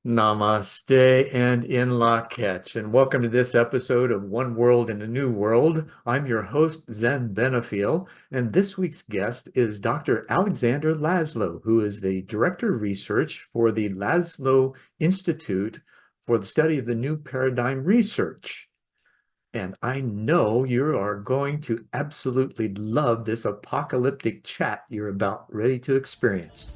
Namaste and in Lak'ech, and welcome to this episode of One World in a New World. I'm your host, Zen Benefiel, and this week's guest is Dr. Alexander Laszlo, who is the Director of Research for the Laszlo Institute for the Study of the New Paradigm Research. And I know you are going to absolutely love this apocalyptic chat you're about ready to experience.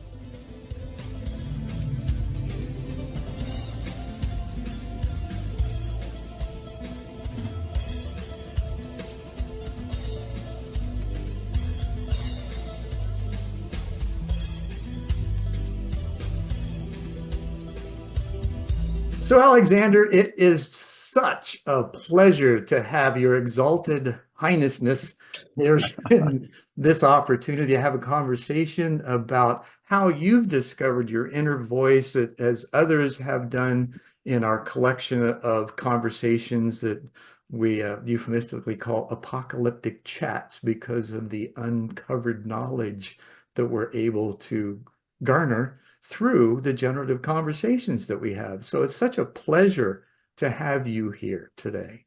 So, Alexander, it is such a pleasure to have your exalted highnessness here in this opportunity to have a conversation about how you've discovered your inner voice as others have done in our collection of conversations that we euphemistically call apocalyptic chats because of the uncovered knowledge that we're able to garner through the generative conversations that we have. So it's such a pleasure to have you here today.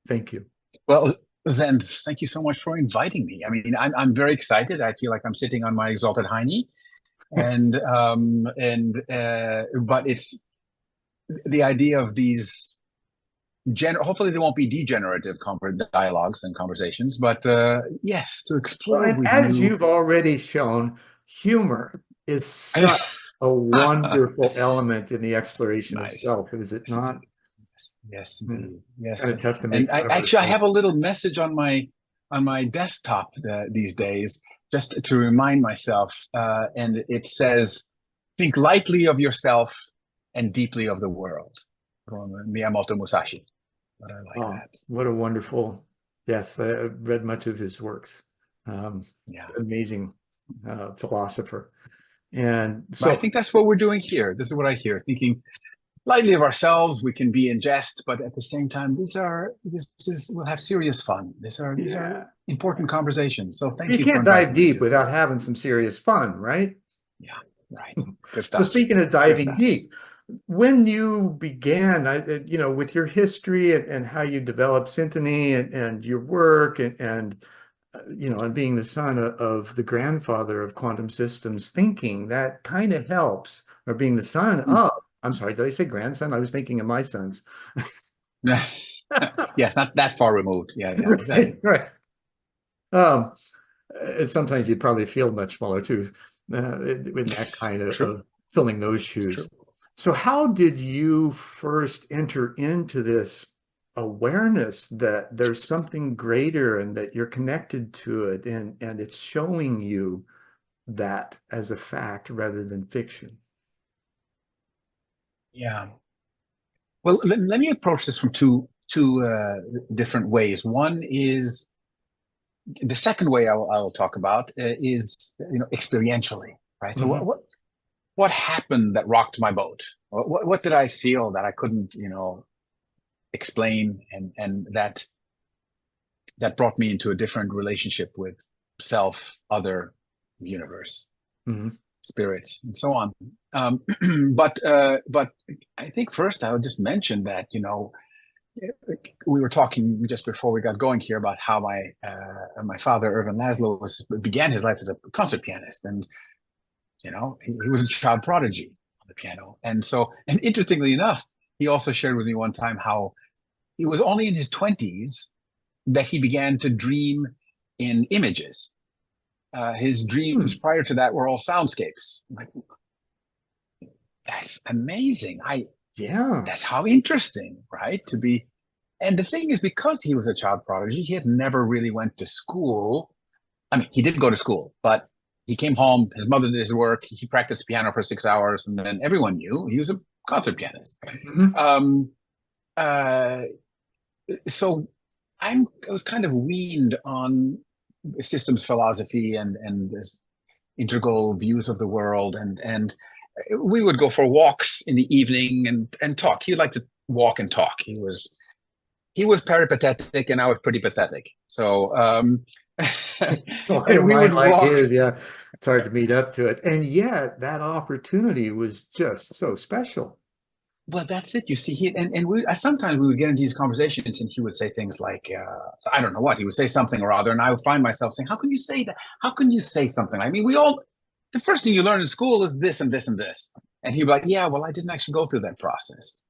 Thank you. Well, Zen, thank you so much for inviting me. I mean, I'm very excited. I feel like I'm sitting on my exalted hiney, but it's the idea of these hopefully they won't be degenerative dialogues and conversations, but yes, to Well, explore and with as you. you've already shown, humor is such a wonderful element in the exploration of Nice. self, is it Yes, not? indeed. Yes, Yeah. indeed. Yes. Kind of tough to make And I fun of actually I ourselves. have a little message on my desktop these days just to remind myself, and it says, "Think lightly of yourself and deeply of the world." From Miyamoto Musashi. But I like Oh, that. what a wonderful, yes, I've read much of his works. Yeah. Amazing philosopher. And But I so think that's what we're doing here. This is what I hear. Thinking lightly of ourselves, we can be in jest, but at the same time, we'll have serious fun. These are yeah, important conversations. So thank you you for can't dive inviting me deep to this. without having some serious fun, right? Yeah, right. Good So stuff. speaking of Good diving stuff. deep, when you began, with your history and how you developed Syntony and your work and being the son of the grandfather of quantum systems thinking, that kind of helps, or being the son of, I'm sorry, did I say grandson? I was thinking of my sons. Yes, not that far removed. Yeah, yeah, Right, exactly. right. Um, and sometimes you'd probably feel much smaller too, in that kind True. of filling those It's true. shoes. So how did you first enter into this awareness that there's something greater and that you're connected to it and it's showing you that as a fact rather than fiction? Yeah. Well, let me approach this from two different ways. One is the second way I will talk about is experientially, right? So Mhm. what happened that rocked my boat? What did I feel that I couldn't explain, and that brought me into a different relationship with self, other, universe, Mhm. spirits, and so on. But I think first I would just mention that we were talking just before we got going here about how my father Irvin Laszlo began his life as a concert pianist, and he was a child prodigy on the piano, and interestingly enough, he also shared with me one time how it was only in his 20s that he began to dream in images. His dreams Hmm. prior to that were all soundscapes. I'm like, that's amazing. I Yeah. That's how interesting, right? To be, and the thing is, because he was a child prodigy, he had never really went to school. I mean, he did go to school, but he came home. His mother did his work. He practiced piano for 6 hours, and then everyone knew he was a concert pianist. Mhm. Um, uh, so I was kind of weaned on systems philosophy and this integral views of the world, and we would go for walks in the evening and talk. He liked to walk and talk. He was peripatetic, and I was pretty pathetic. So Quite a and we mind would like walk. his, yeah. It's hard to meet up to it. And yet that opportunity was just so special. well, that's it. You see, and sometimes we would get into these conversations, and he would say things like, I don't know what he would say, something or other, and I would find myself saying, "How can you say that? How can you say something? I mean, we all the first thing you learn in school is this and this and this," and he'd be like, "Yeah, well, I didn't actually go through that process."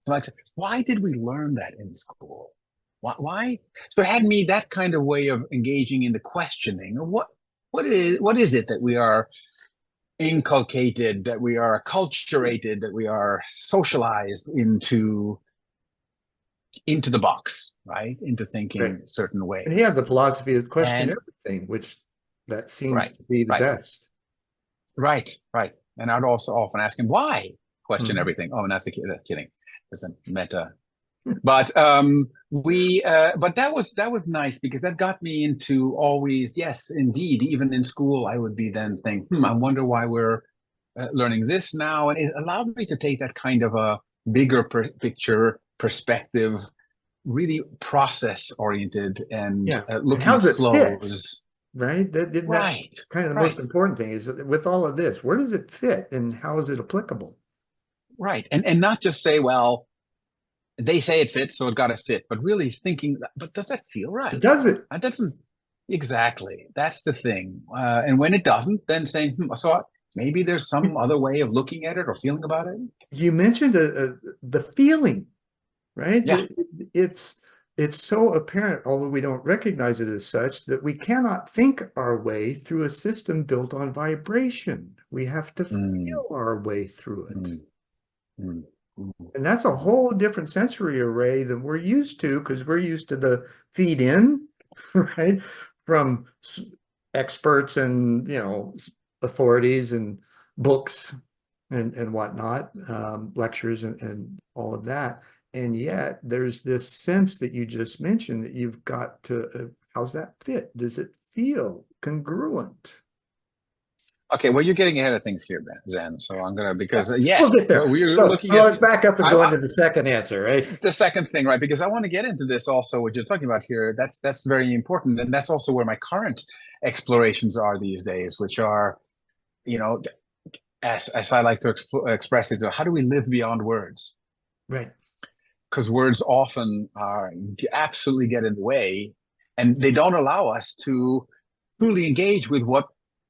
So I said, "Why did we learn that in school? Why?" So it had me that kind of way of engaging in the questioning of what is it that we are inculcated, that we are acculturated, that we are socialized into the box, right? Into Right. thinking certain And he has ways. the philosophy of question And everything, which that seems right, to be the right, best. right. And I'd also often ask him why question Mhm. everything. Oh, and that's kidding. There's a meta. But but that was nice because that got me into always, yes, indeed, even in school, I would be then think, I wonder why we're learning this now, and it allowed me to take that kind of a bigger picture perspective, really process oriented and Yeah. And looking how at does it fit? flows. Right? That Right, kind of the most right, important thing is that with all of this, where does it fit and how is it applicable? right, and not just say, well, they say it fits, so it got to fit, but really thinking, but does that feel It right? does it. That doesn't exactly. That's the thing. And when it doesn't, then saying, so maybe there's some other way of looking at it or feeling about it. You mentioned the feeling, right? Yeah. It's so apparent, although we don't recognize it as such, that we cannot think our way through a system built on vibration. We have to Mm, feel our way through it. mm, mm, mm, And that's a mm. whole different sensory array than we're used to because we're used to the feed in, right? From experts and, authorities and books and whatnot, lectures and all of that. And yet there's this sense that you just mentioned that you've got to, how's that fit? Does it feel congruent? Okay, well, you're getting ahead of things here, Zen. So I'm gonna Yeah, because we'll get yes, well, there. we're So looking well, at let's back up and I, go I, into the second answer, right? the second thing, right? Because I want to get into this also. What you're talking about here, that's very important, and that's also where my current explorations are these days, which are, you know, as I like to express it, how do we live beyond words? Right. Because words often are absolutely get in the way, and they don't allow us to truly engage with what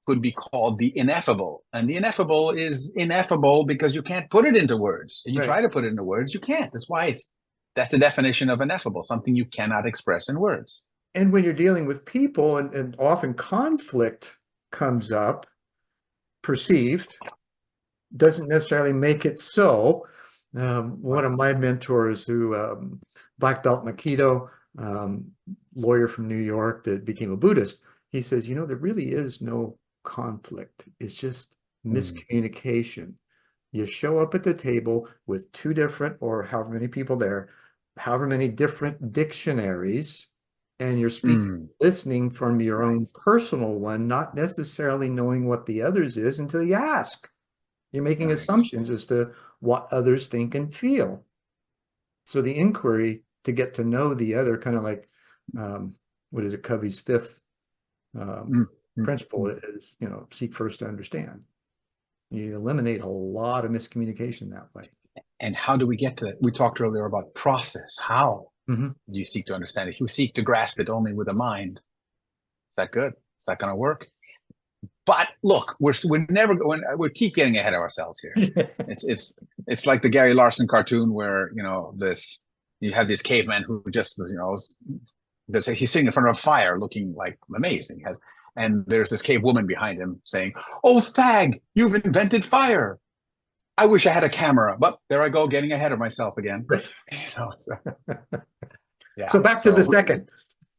could be called the ineffable. And the ineffable is ineffable because you can't put it into words. And you Right. try to put it into words, you can't. That's the definition of ineffable, something you cannot express in words. And when you're dealing with people and often conflict comes up, perceived, doesn't necessarily make it so. One Right. of my mentors who black belt Aikido, lawyer from New York that became a Buddhist, he says, there really is no conflict. It's just Mm, miscommunication. You show up at the table with two different, or however many people there, however many different dictionaries, and you're speaking, mm, listening from your own right. personal one, not necessarily knowing what the others is until you ask. You're making Right. assumptions as to what others think and feel. So the inquiry to get to know the other, kind of like, what is it, Covey's fifth um, Mm, mm, principle mm. is, seek first to understand. You eliminate a lot of miscommunication that way. And how do we get to that? We talked earlier about process. How Mhm. do you seek to understand it? If you seek to grasp it only with a mind, is that good? Is that going to work? But look, we're never going. We keep getting ahead of ourselves here. It's like the Gary Larson cartoon where this you have this caveman who just he's sitting in front of a fire looking like amazing. And there's this cave woman behind him saying, "Oh, fag, you've invented fire. I wish I had a camera, but there I go, getting ahead of myself again." So, yeah. So back to the So second.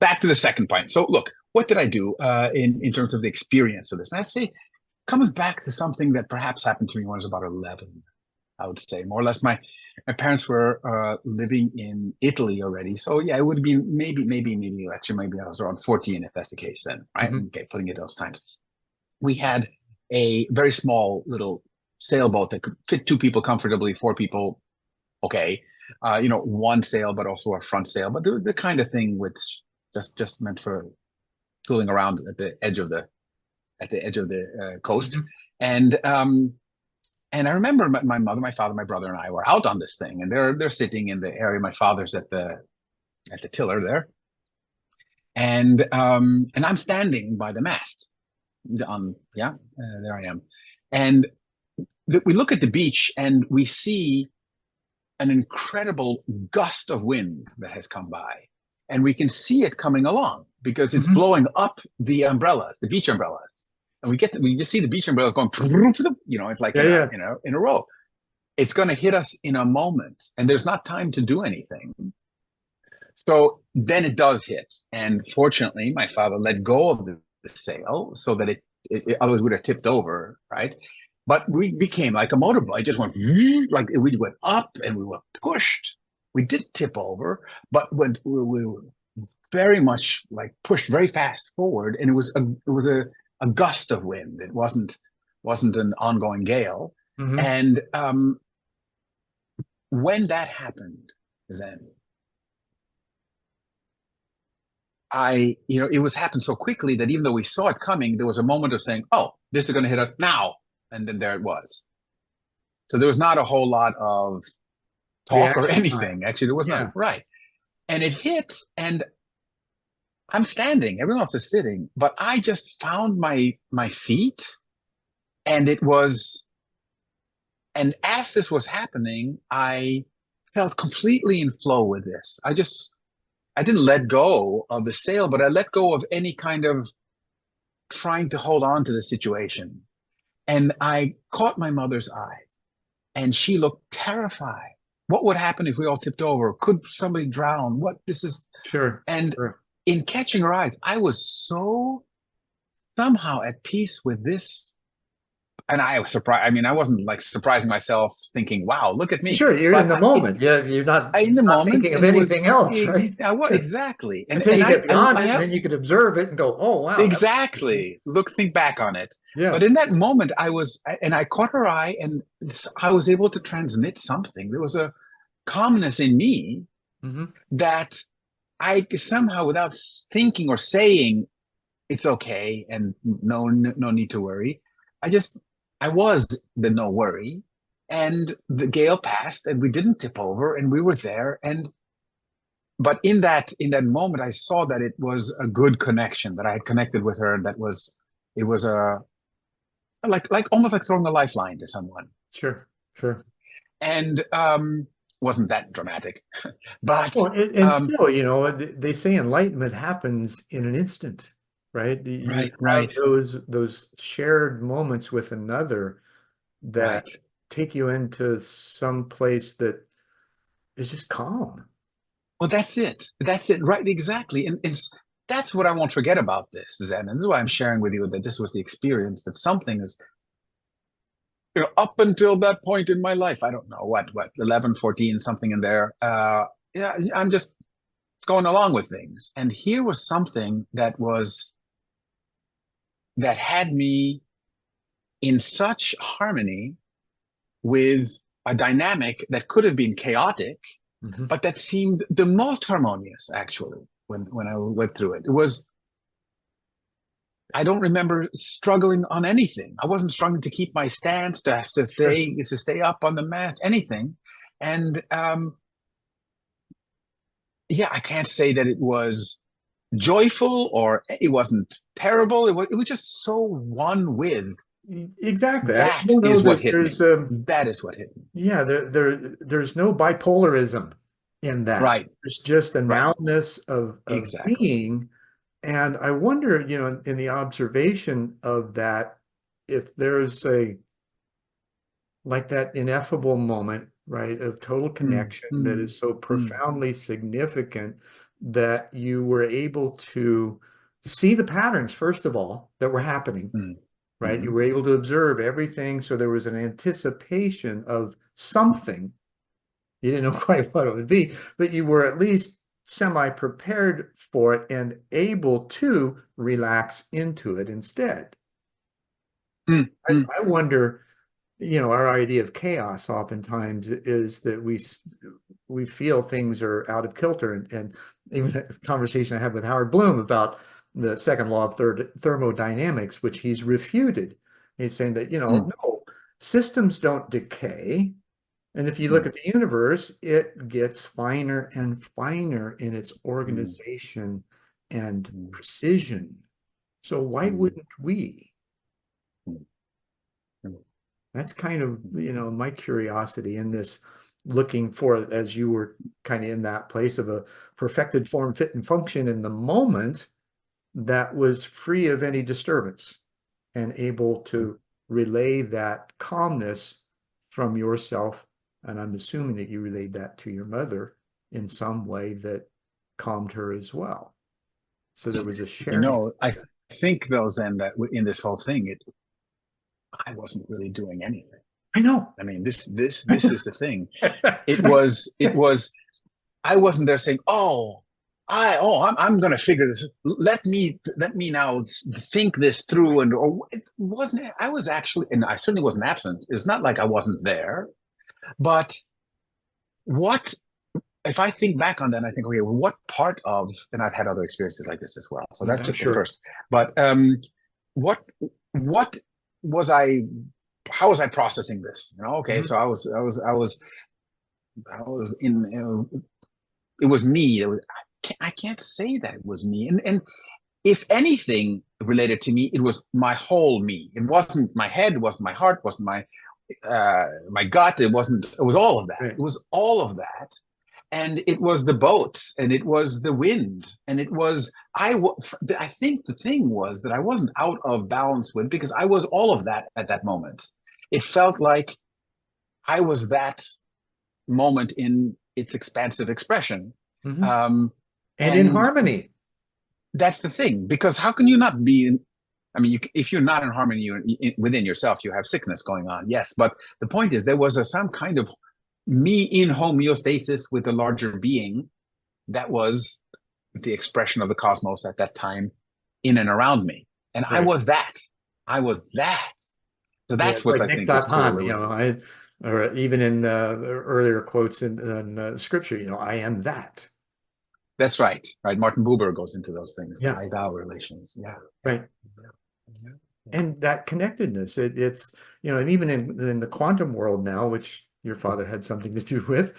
back to the second point. So look, what did I do in terms of the experience of this? And I'd say comes back to something that perhaps happened to me when I was about 11. I would say more or less. My parents were living in Italy already, so yeah, it would be maybe actually maybe I was around 14 if that's the case then, right? Mhm. Okay, putting it those times. We had a very small little sailboat that could fit two people comfortably, four people okay, one sail, but also a front sail, but the kind of thing with just meant for tooling around at the edge of the coast. Mhm. And And I remember my mother, my father, my brother, and I were out on this thing, and they're sitting in the area. My father's at the tiller there, and I'm standing by the mast. Yeah, there I am, and we look at the beach and we see an incredible gust of wind that has come by, and we can see it coming along because it's Mhm. blowing up the umbrellas, the beach umbrellas, and we just see the beach umbrellas going, it's like Yeah, in a yeah. in a row. It's going to hit us in a moment, and there's not time to do anything. So then it does hit, and fortunately, my father let go of the sail so that it otherwise would have tipped over, right? But we became like a motorboat. It just went like we went up and we were pushed. We didn't tip over, but when we were very much like pushed very fast forward, and it was a gust of wind. It wasn't an ongoing gale, Hmm. and when that happened, then it was happened so quickly that even though we saw it coming, there was a moment of saying, "Oh, this is going to hit us now," and then there it was. So there was not a whole lot of talk or Reaction time. anything. Actually, there was not Yeah. right, and it hit, and I'm standing. Everyone else is sitting, but I just found my feet, and it was. And as this was happening, I felt completely in flow with this. I didn't let go of the sail, but I let go of any kind of trying to hold on to the situation. And I caught my mother's eye, and she looked terrified. What would happen if we all tipped over? Could somebody drown? What this is? Sure. And Sure. in catching her eyes, I was so somehow at peace with this. And I was surprised. I mean, I wasn't like surprising myself thinking, wow, look at me. Sure. You're in But the moment. Yeah. You're not in the not moment, thinking of and it anything was, else, right? I was exactly. And, Until and you I, get I, beyond I it, and have then you could observe it and go, "Oh, wow, that was interesting." exactly think back on it. Yeah. But in that moment, and I caught her eye, and I was able to transmit something. There was a calmness in me Hmm. that I somehow, without thinking or saying, it's okay and no need to worry. I just, I was the no worry, and the gale passed, and we didn't tip over, and we were there. And but in that moment, I saw that it was a good connection, that I had connected with her. That was it was a like almost like throwing a lifeline to someone, Sure. Sure. and wasn't that dramatic, but Well, and um, still, they say enlightenment happens in an instant, right? You right, have right, those shared moments with another that right. take you into some place that is just calm. Well, that's it. That's it. Right. Exactly. And that's what I won't forget about this, Zen. And this is why I'm sharing with you that this was the experience, that something is, up until that point in my life, I don't know what, 11, 14, something in there. Yeah, I'm just going along with things. And here was something that had me in such harmony with a dynamic that could have been chaotic, Hmm. but that seemed the most harmonious, actually, when I went through it. It was, I don't remember struggling on anything. I wasn't struggling to keep my stance, Sure. to stay up on the mast, anything. And yeah, I can't say that it was joyful or it wasn't terrible. It was just so one with. Exactly. I That don't know is what that hit me. there's That is what hit me. yeah, there's no bipolarism in that. Right, There's just a right, nowness of exactly. being. And I wonder, in the observation of that, if there's a like that ineffable moment, right, of total Mm, connection that mm, is so mm, profoundly significant that you were able to see the patterns, first of all, that were happening, mm, right? You mhm, were able to observe everything. So there was an anticipation of something. You didn't know quite what it would be, but you were at least semi-prepared for it and able to relax into it instead. mm, mm, I wonder, our idea of chaos oftentimes is that we feel things are out of kilter, and even a conversation I had with Howard Bloom about the second law of thermodynamics, which he's refuted. He's saying that, mm, no. systems don't decay. And if you look Mm, at the universe, it gets finer and finer in its mm, organization and mm, precision. So why mm, wouldn't we? mm, mm, That's kind of, mm. my curiosity in this, looking for, as you were kind of in that place of a perfected form, fit, and function in the moment that was free of any disturbance and able to relay that calmness from yourself. And I'm assuming that you relayed that to your mother in some way that calmed her as well. So there was a sharing. I think though, Zen, that in this whole thing, I wasn't really doing anything. I know. I mean, this is the thing. It was I wasn't there saying, "Oh, I'm going to figure this. Let me now think this through." And or it wasn't. I was actually, and I certainly wasn't absent. It's not like I wasn't there. But what if I think back on that? I think, okay, well, what part of? And I've had other experiences like this as well. So that's I'm just the sure. first. But what what was I? How was I processing this? Okay, Mhm. so I was in. It was me. I can't say that it was me. And if anything related to me, it was my whole me. It wasn't my head. It wasn't my heart. It wasn't my gut. It wasn't. It was all of that. Right. It was all of that. And it was the boat, and it was the wind, and it was I think the thing was that I wasn't out of balance with, because I was all of that at that moment. It felt like I was that moment in its expansive expression. Mhm. Um, And in and harmony. that's the thing, because how can you not be in, I mean, if you're not in harmony within yourself, you have sickness going on, yes. But the point is, there was some kind of me in homeostasis with the larger being that was the expression of the cosmos at that time in and around me. And I Right. was that. I was that. So Yeah, that's it's what like I Nick think is cool. Satan, It was, or even in earlier quotes in scripture, I am that. that's right. Right. Martin Buber goes into those things, the Yeah, I thou relations. Yeah. Yeah. right. Yeah. Yeah. And that connectedness, it's, and even in the quantum world now, which your father had something to do with,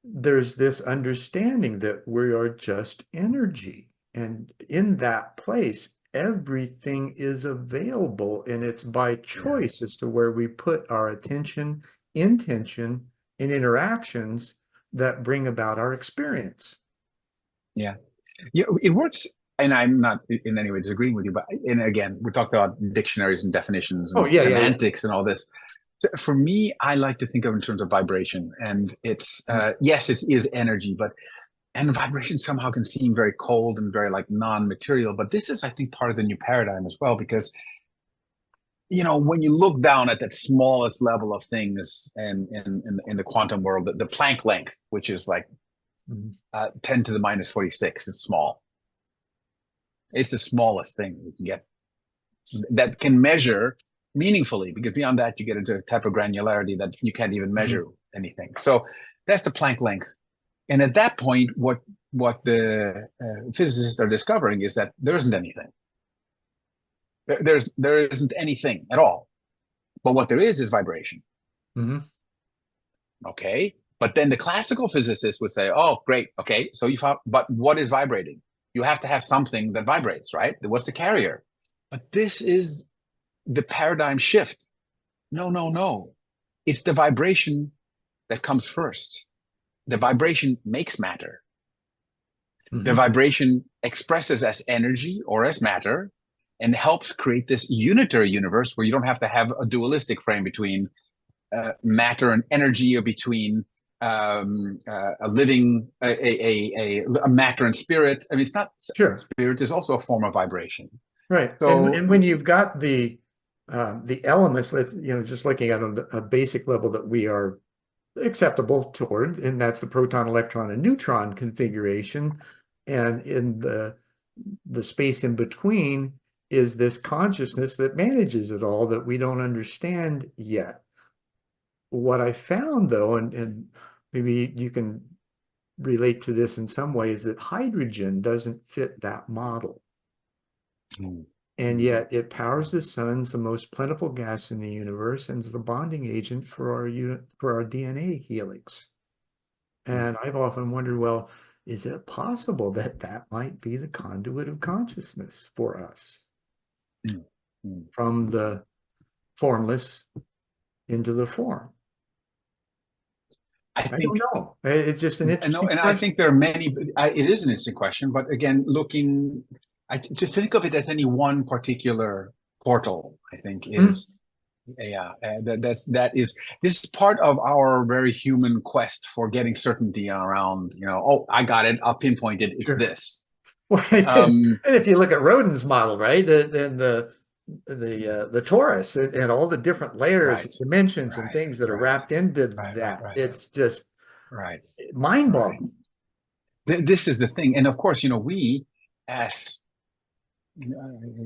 there's this understanding that we are just energy. And in that place, everything is available, and it's by Yeah. choice as to where we put our attention, intention, and interactions that bring about our experience. Yeah. Yeah, it works, and I'm not in any way disagreeing with you, but and again, we talked about dictionaries and definitions Oh, and yeah, yeah, yeah. semantics and all this. For me, I like to think of it in terms of vibration, and it's yes, it is energy, but and vibration somehow can seem very cold and very like non-material, but this is, I think, part of the new paradigm as well, because when you look down at that smallest level of things and in the quantum world, the Planck length, which is like Mhm. 10 to the minus 46, it's small. It's the smallest thing you can get that can measure meaningfully, because beyond that you get into a type of granularity that you can't even Mhm. measure anything. So that's the Planck length. And at that point, what the physicists are discovering is that there isn't anything. There isn't anything at all. But what there is vibration. Mhm. Okay. But then the classical physicists would say, "Oh, great. Okay, so you found, but what is vibrating? You have to have something that vibrates, right? What's the carrier?" But this is the paradigm shift. No, no, no. It's the vibration that comes first. The vibration makes matter. The Mhm. vibration expresses as energy or as matter and helps create this unitary universe where you don't have to have a dualistic frame between matter and energy, or between a living, a matter and spirit. I mean, it's not, Sure. spirit is also a form of vibration. Right. So, And when you've got the elements, let's, just looking at a basic level that we are acceptable toward, and that's the proton, electron, and neutron configuration. And in the space in between is this consciousness that manages it all that we don't understand yet. What I found though, and maybe you can relate to this in some ways, that hydrogen doesn't fit that model. And yet it powers the sun's the most plentiful gas in the universe and is the bonding agent for our DNA helix. And I've often wondered, well, is it possible that that might be the conduit of consciousness for us from the formless into the form? I I don't think, know. It's just an interesting and I question. think there are many. It is an interesting question, but again, to think of it as any one particular portal, I think Hmm. is, yeah, that is, this is part of our very human quest for getting certainty around, oh, I got it, I'll pinpoint it, it's Sure. this. Well, and Um, if you look at Rodin's model, right, then the torus and all the different layers, right, dimensions, and right, things that are right, wrapped into right, right, that, right, it's just right, right. mind-boggling. This is the thing, and of course, we as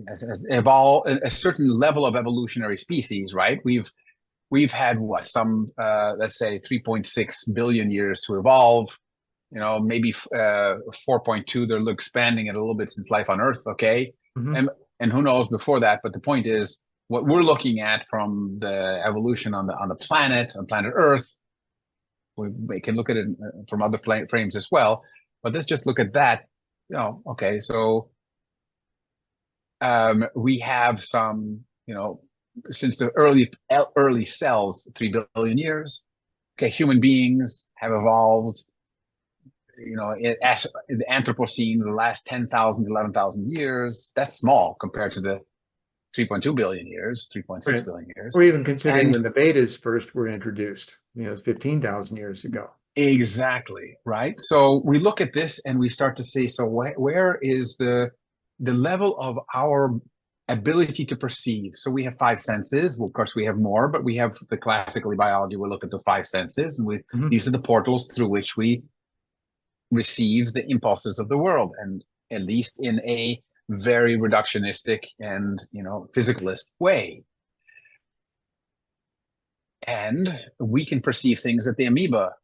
as evolve a certain level of evolutionary species, right? We've had what, some let's say 3.6 billion years to evolve. Maybe 4.2. They're expanding it a little bit since life on Earth. Okay, Mhm. and who knows before that? But the point is, what we're looking at from the evolution on the planet, on planet Earth. We can look at it from other frames as well, but let's just look at that. Okay, so we have some, since the early cells, 3 billion years. Okay, human beings have evolved, as the Anthropocene, the last 10,000, 11,000 years. That's small compared to the 3.2 billion years, 3.6 Right. billion years. Or even considering And when the betas first were introduced, 15,000 years ago. exactly, right? So we look at this and we start to see, so where is the level of our ability to perceive? So we have five senses. Well, of course, we have more, but we have the classically biology. We look at the five senses, and Mhm. these are the portals through which we receive the impulses of the world, and at least in a very reductionistic and physicalist way. And we can perceive things that the amoeba,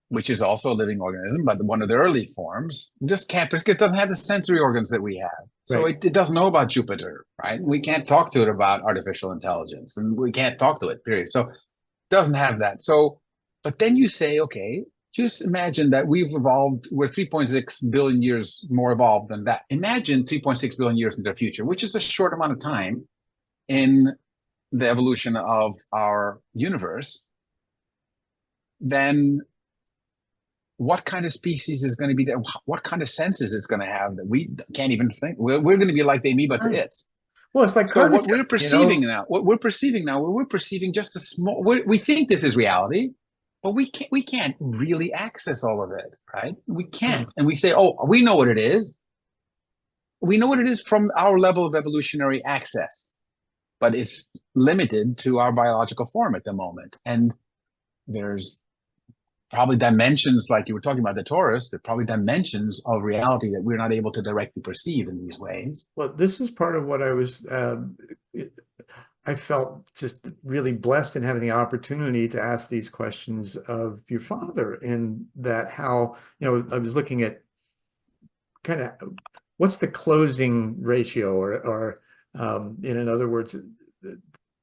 which is also a living organism, but one of the early forms, just can't, because it doesn't have the sensory organs that we have. So Right. it doesn't know about Jupiter, right? We can't talk to it about artificial intelligence, and we can't talk to it, period. So it doesn't have that. So, but then you say, okay, just imagine that we've evolved, we're 3.6 billion years more evolved than that. Imagine 3.6 billion years into the future, which is a short amount of time in the evolution of our universe. Then what kind of species is going to be there? What kind of senses is going to have that we can't even think? We're going to be like the amoeba to Right. it. Well, it's like So kardashev. what we're perceiving now, we're perceiving just a small. We think this is reality, but we can't really access all of it, right? We No. can't, and we say, oh, we know what it is. We know what it is from our level of evolutionary access, but it's limited to our biological form at the moment, and there's probably dimensions, like you were talking about the torus, there are probably dimensions of reality that we're not able to directly perceive in these ways. Well, this is part of what I felt just really blessed in having the opportunity to ask these questions of your father, and that how, I was looking at kind of what's the closing ratio, or in other words,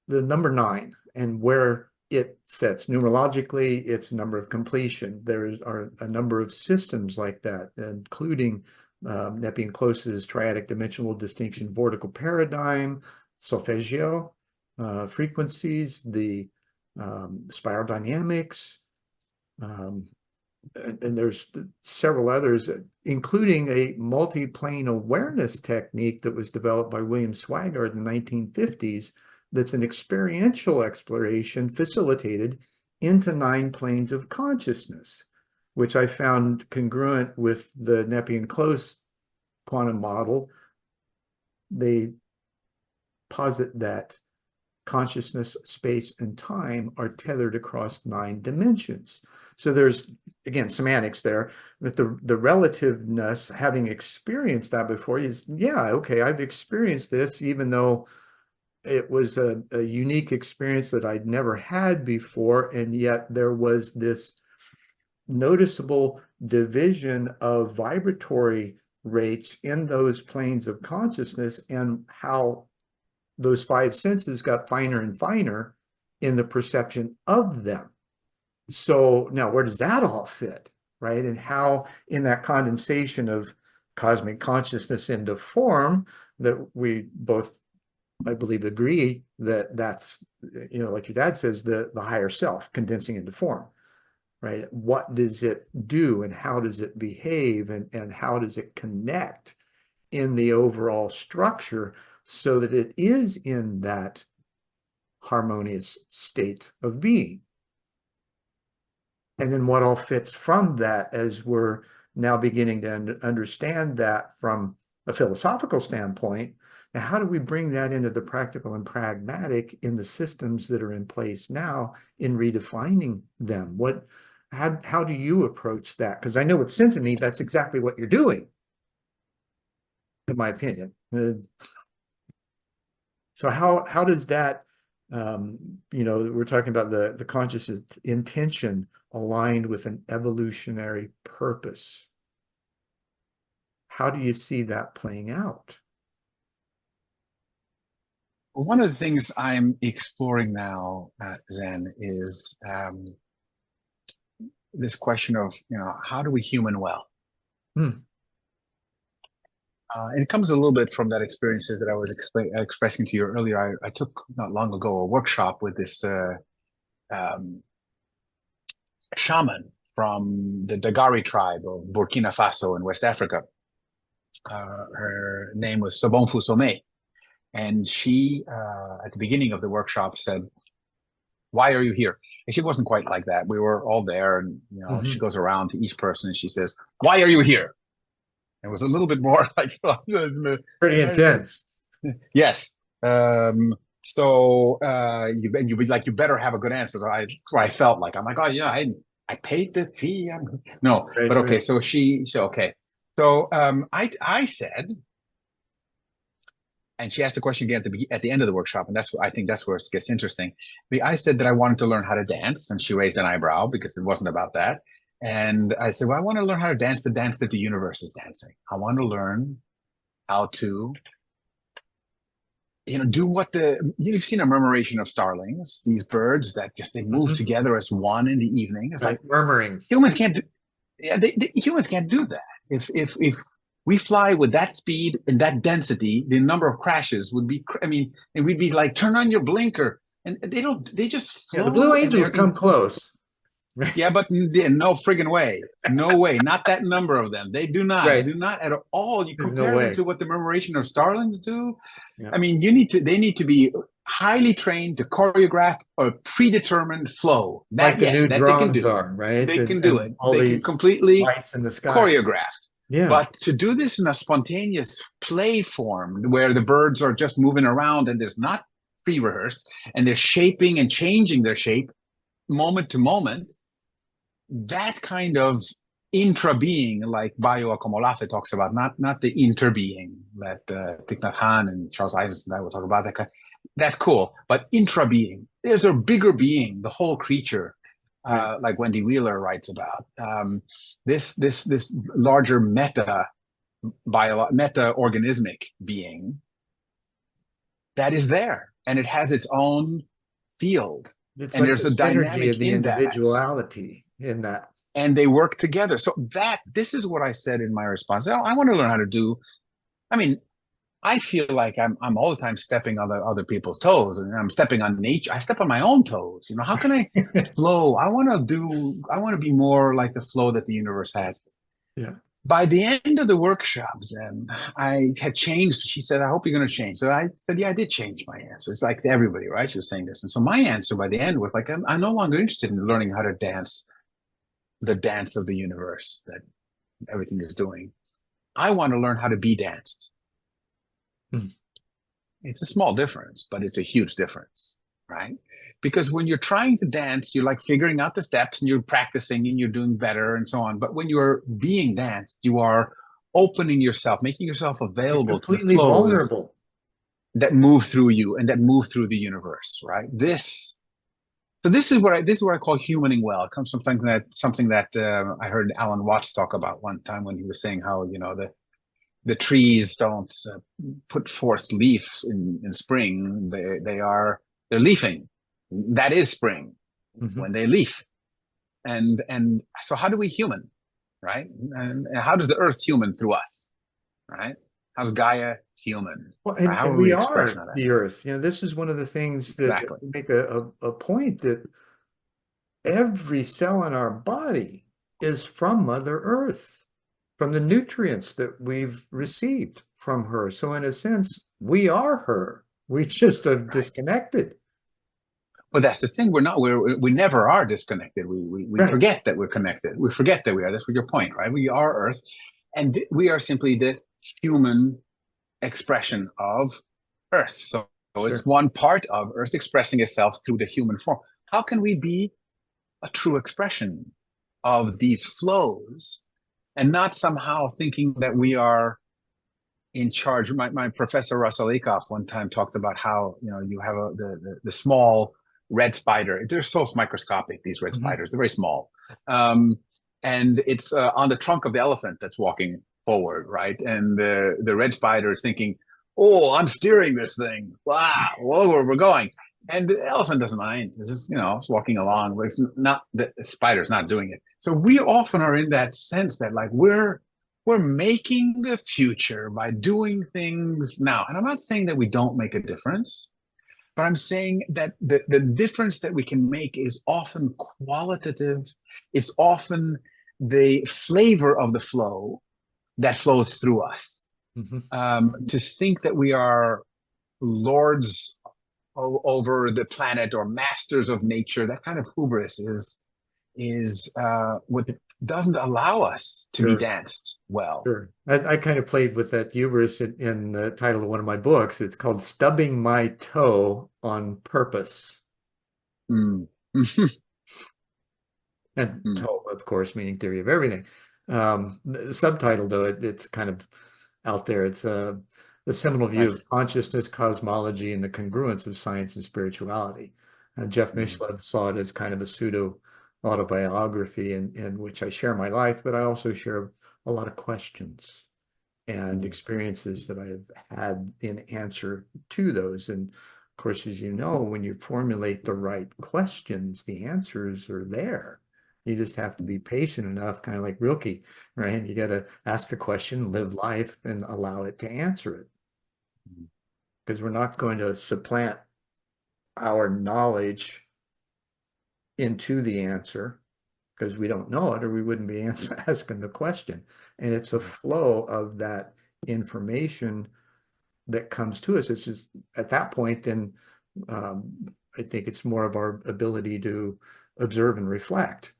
the number nine and where it sets numerologically, its number of completion. There are a number of systems like that, including Nepean Close's triadic dimensional distinction vortical paradigm, solfeggio frequencies, the spiral dynamics, um, and there's several others, including a multi-plane awareness technique that was developed by William Swigart in the 1950s. That's an experiential exploration facilitated into 9 planes of consciousness, which I found congruent with the Nepean-Close quantum model. They posit that consciousness, space, and time are tethered across 9 dimensions. So there's, again, semantics there, but the relativeness, having experienced that before, is, yeah, okay, I've experienced this, even though it was a unique experience that I'd never had before, and yet there was this noticeable division of vibratory rates in those planes of consciousness, and how those five senses got finer and finer in the perception of them. So now where does that all fit, right? And how in that condensation of cosmic consciousness into form that we both, I believe, agree that that's, like your dad says, the higher self condensing into form, right? What does it do and how does it behave and how does it connect in the overall structure so that it is in that harmonious state of being? And then what all fits from that as we're now beginning to understand that from a philosophical standpoint. Now, how do we bring that into the practical and pragmatic in the systems that are in place now in redefining them? How do you approach that? Because I know with Syntony, that's exactly what you're doing, in my opinion. So how does that, we're talking about the conscious intention aligned with an evolutionary purpose. How do you see that playing out? One of the things I'm exploring now, Zen, is this question of, how do we human well? Hmm. And it comes a little bit from that experiences that I was expressing to you earlier. I took not long ago a workshop with this shaman from the Dagari tribe of Burkina Faso in West Africa. Her name was Sobonfu Somé. And she, at the beginning of the workshop, said, "Why are you here?" And she wasn't quite like that. We were all there, and she goes around to each person and she says, "Why are you here?" It was a little bit more like Pretty intense. Yes. So you be like, you better have a good answer. So that's what I felt like. I'm like, oh yeah, I paid the fee. No, Right, but okay. right. So okay. So I said, and she asked the question again at the end of the workshop, and I think that's where it gets interesting. I said that I wanted to learn how to dance, and she raised an eyebrow because it wasn't about that. And I said, well, I want to learn how to dance the dance that the universe is dancing. I want to learn how to do what you've seen a murmuration of starlings, these birds that just they move together as one in the evening. It's like murmuring. humans can't do. Yeah, humans can't do that. If we fly with that speed and that density, the number of crashes would be. I mean, and we'd be like, turn on your blinker, and they don't. They just Yeah, the Blue flow, and Angels they're come close. yeah, but no friggin' way. No way. Not that number of them. They do not. Right. Do not at all. You There's no compare them way. to what the murmuration of starlings do. Yeah. I mean, they need to be highly trained to choreograph a predetermined flow. Like the new That they can drones do. are, right? They can do And it. all They can these completely lights in the sky. choreographed. Yeah. But to do this in a spontaneous play form where the birds are just moving around and there's not pre-rehearsed and they're shaping and changing their shape moment to moment, that kind of intra-being, like Bayo Akomolafe talks about, not the inter-being that Thich Nhat Hanh and Charles Eisenstein and I will talk about. That's cool, but intra-being, there's a bigger being, the whole creature, like Wendy Wheeler writes about. This larger meta-organismic being that is there, and it has its own field, It's and like the there's a synergy dynamic of the in that. individuality in that. And they work together. So this is what I said in my response. I want to learn how to do. I mean, I feel like I'm all the time stepping on other people's toes, and I'm stepping on nature. I step on my own toes. How can I flow? I want to be more like the flow that the universe has. Yeah. By the end of the workshops, and I had changed. She said, "I hope you're going to change." So I said, "Yeah, I did change my answer." It's like everybody, right? She was saying this, and so my answer by the end was like, I'm no longer interested in learning how to dance the dance of the universe that everything is doing. I want to learn how to be danced. It's a small difference, but it's a huge difference, right? Because when you're trying to dance, you're like figuring out the steps and you're practicing and you're doing better and so on. But when you're being danced, you are opening yourself, making yourself You're available to the completely flows vulnerable. that move through you and that move through the universe, right? So this is what I call humaning well. It comes from something that I heard Alan Watts talk about one time when he was saying how the trees don't put forth leaves in spring. They're leafing. That is spring Mhm. when they leaf. And so how do we human, right? And how does the earth human through us, right? How does Gaia human? Well, Right? How and are we we expression are of that? the earth. This is one of the things that Exactly. we make a point that every cell in our body is from Mother Earth, from the nutrients that we've received from her. So in a sense, we are her. We just have Right. disconnected. But that's the thing. We never are disconnected. We Right. forget that we're connected. We forget that we are. That's what your point, right? We are Earth, and we are simply the human expression of Earth. So it's Sure. one part of Earth expressing itself through the human form. How can we be a true expression of these flows and not somehow thinking that we are in charge? My professor Russell Akoff one time talked about how you have the small red spider. They're so microscopic, these red Mhm. spiders. They're very small, um, and it's on the trunk of the elephant that's walking forward, right? And the red spider is thinking, "Oh, I'm steering this thing. Wow, whoa, where we're going." And the elephant doesn't mind. It's just it's walking along, but it's not the spider's not doing it. So we often are in that sense that like we're making the future by doing things now. And I'm not saying that we don't make a difference, but I'm saying that the difference that we can make is often qualitative. It's often the flavor of the flow that flows through us. Mhm. To think that we are lords over the planet or masters of nature, that kind of hubris is what doesn't allow us to be Sure. danced well. Sure. I kind of played with that hubris in the title of one of my books. It's called Stubbing My Toe on Purpose. Mm. And Mm. toe, of course, meaning theory of everything. The subtitle, though, it's kind of out there. It's the seminal view of Nice. consciousness, cosmology, and the congruence of science and spirituality. Jeff Mm. Mishlev saw it as kind of a pseudo autobiography in which I share my life, but I also share a lot of questions and Mm. experiences that I have had in answer to those. And of course, as you know, when you formulate the right questions, the answers are there. You just have to be patient enough, kind of like Rilke, right? You got to ask the question, live life, and allow it to answer it. Mm. Because we're not going to supplant our knowledge into the answer because we don't know it or we wouldn't be asking the question. And it's a Mm. flow of that information that comes to us. It's just at that point, then um, I think it's more of our ability to observe and reflect.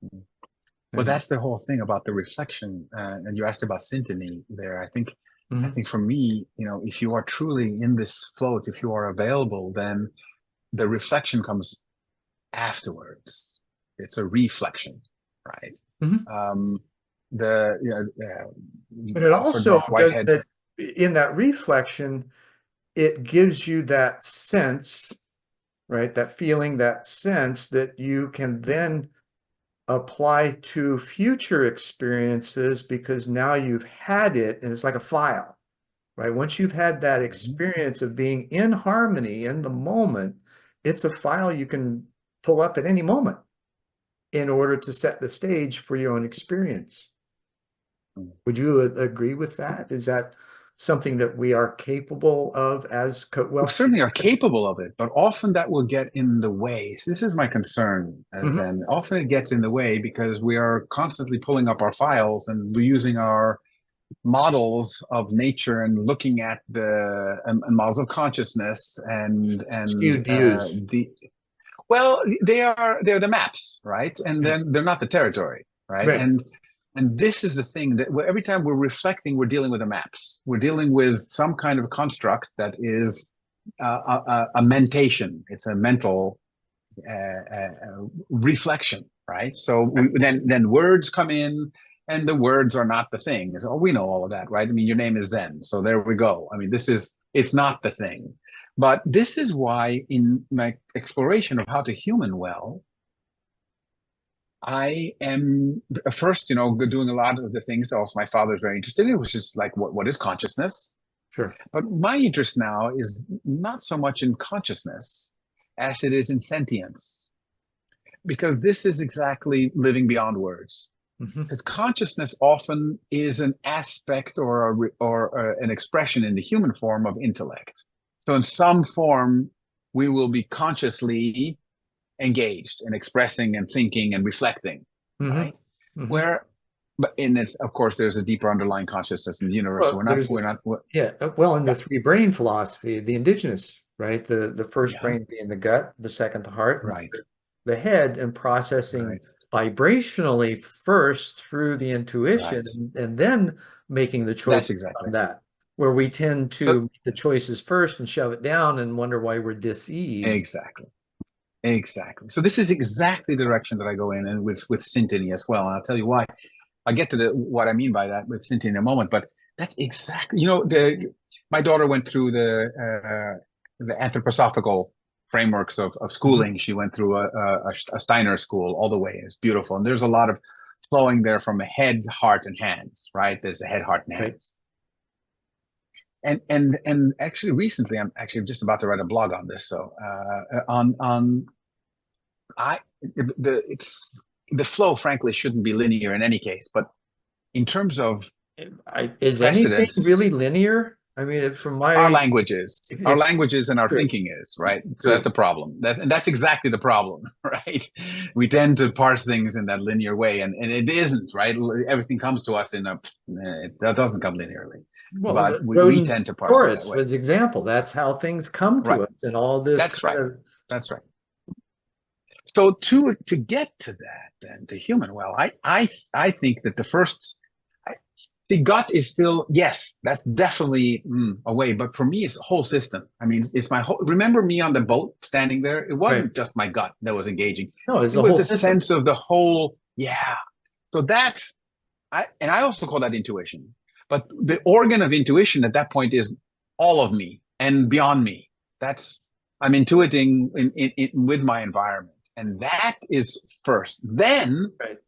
Mm. Well, And that's the whole thing about the reflection. And you asked about syntony there. I mhm, think for me, if you are truly in this float, if you are available, then the reflection comes afterwards. It's a reflection, right? mhm. Um, the But it Alfred also North does Whitehead. that in that reflection, it gives you that sense, right? That feeling, that sense that you can then apply to future experiences because now you've had it and it's like a file, right? Once you've had that Mhm. experience of being in harmony in the moment, it's a file you can pull up at any moment in order to set the stage for your own experience. Would you agree with that? Is that something that we are capable of as We well? certainly are capable of it, but often that will get in the way. So this is my concern, as Mhm. in often it gets in the way because we are constantly pulling up our files and we're using our models of nature and looking at the and models of consciousness and Skewed views, the well, they're the maps, right? And yeah, then they're not the territory, right? right. And this is the thing that every time we're reflecting, we're dealing with the maps. We're dealing with some kind of construct that is a mentation. It's a mental reflection, right? So then words come in, and the words are not the thing. So we know all of that, right? I mean, your name is Zen, so there we go. I mean, it's not the thing, but this is why in my exploration of how to human well, I am first, doing a lot of the things that also my father is very interested in, which is like what is consciousness? Sure. But my interest now is not so much in consciousness as it is in sentience, because this is exactly living beyond words. Hmm. Because consciousness often is an aspect or an expression in the human form of intellect. So in some form, we will be consciously engaged in expressing and thinking and reflecting, Hmm. right? Hmm. Where, but in this, of course, there's a deeper underlying consciousness in the universe. So Well, we're not, there's we're this, not, we're, yeah. Well, in the yeah, three brain philosophy, the indigenous, right? The first yeah, brain being the gut, the second the heart, and the right, third the head, and processing right, vibrationally first through the intuition, right. and then making the That's choices exactly on that. Where we tend so. to make the choices first and shove it down and wonder why we're dis-ease. Exactly. Exactly. So this is exactly the direction that I go in, and with Syntony as well. And I'll tell you why. I get to what I mean by that with Syntony in a moment. But that's exactly, the my daughter went through the anthroposophical frameworks of Mhm. schooling. She went through a Steiner school all the way. It's beautiful, and there's a lot of flowing there from a head, heart, and hands. Right? There's a head, heart, and Right. hands. And actually, recently, I'm actually just about to write a blog on this. So on I it's the flow, frankly, shouldn't be linear in any case. But in terms of Is anything precedence, really linear? I mean, from our my languages, our experience, languages and our true, thinking is right. So that's true. the problem. And that's exactly the problem, right? We tend to parse things in that linear way, and it isn't right. Everything comes to us that doesn't come linearly, Well, but the we tend rodents, to parse it that Taurus way. was example. That's how things come Right. to us, and all this That's kind right. of That's right. So to get to that, then to human well, I think that the first the gut is still, yes, that's definitely a way, but for me it's a whole system. I mean, it's my whole, remember me on the boat standing there, it right. wasn't just my gut that was engaging, No, it's it a was whole the system. sense of the whole. Yeah. So that's, I also call that intuition, but the organ of intuition at that point is all of me and beyond me. That's, I'm intuiting with my environment, and that is first. Then Right.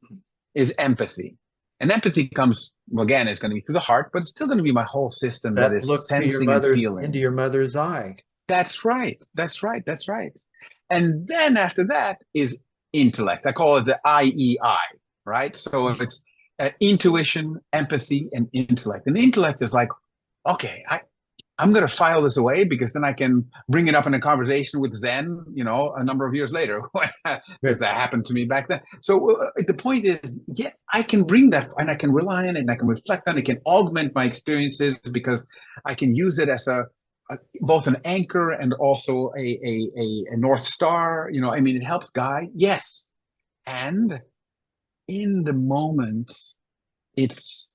is empathy. And empathy comes, well, again, it's going to be through the heart, but it's still going to be my whole system that That is look to your sensing and mother's into feeling. your mother's eye. That's right. That's right. That's right. And then after that is intellect. I call it the IEI, right? So it's intuition, empathy, and intellect. And intellect is like, okay, I'm going to file this away because then I can bring it up in a conversation with Zen, a number of years later, because Right. that happened to me back then. So the point is, yeah, I can bring that and I can rely on it and I can reflect on it. It can augment my experiences because I can use it as both an anchor and also a North Star. I mean, it helps guide. Yes. And in the moment, it's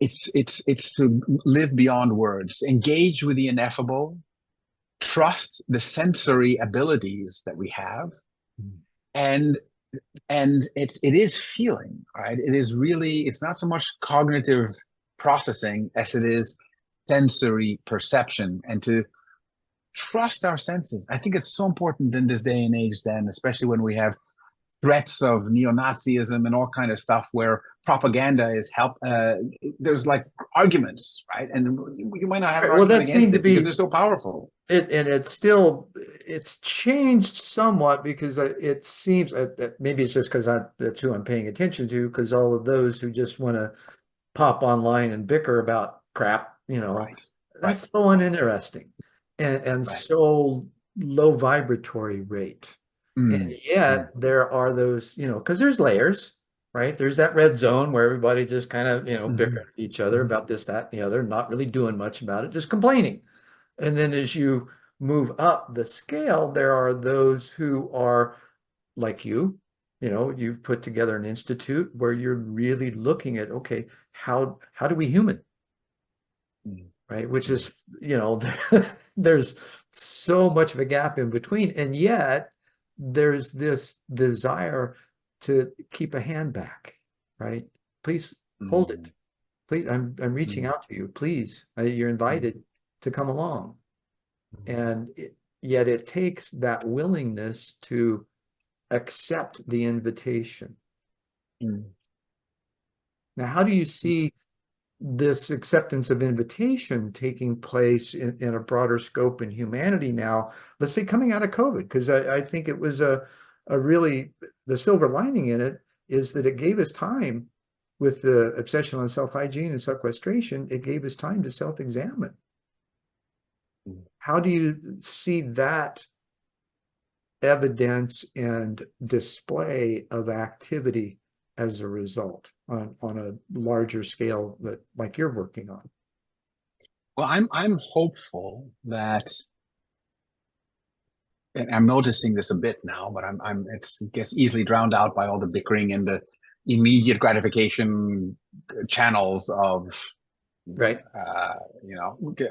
it's to live beyond words, engage with the ineffable, trust the sensory abilities that we have, and it is feeling, right? It is really, it's not so much cognitive processing as it is sensory perception, and to trust our senses. I think it's so important in this day and age, then, especially when we have threats of neo-Nazism and all kind of stuff where propaganda is there's like arguments, right? And you might not have an Right. Well, argument that against seemed to it because be they're so powerful. it, and it's changed somewhat because it seems that maybe it's just because that's who I'm paying attention to, because all of those who just want to pop online and bicker about crap, Right, right, that's so right, uninteresting and right. so low vibratory rate. And Mm, yet mm, there are those, because there's layers, right? There's that red zone where everybody just kind of, mhm, bicker at each other mhm. about this, that, and the other, not really doing much about it, just complaining. And then as you move up the scale, there are those who are like you've put together an institute where you're really looking at, okay, how do we human, Mm, right? Which mm, is, there's so much of a gap in between. And yet there's this desire to keep a hand back, right? Please hold mm, it. Please, I'm reaching mm, out to you. Please, you're mm, invited to come along. mm, And yet it takes that willingness to accept the invitation. Mm. Now, how do you see this acceptance of invitation taking place in a broader scope in humanity now, let's say coming out of COVID? Because I think it was a really, the silver lining in it is that it gave us time with the obsession on self-hygiene and sequestration, it gave us time to self-examine. How do you see that evidence and display of activity as a result on a larger scale that like you're working on? Well, I'm hopeful that, and I'm noticing this a bit now, but it gets easily drowned out by all the bickering and the immediate gratification channels of, Right.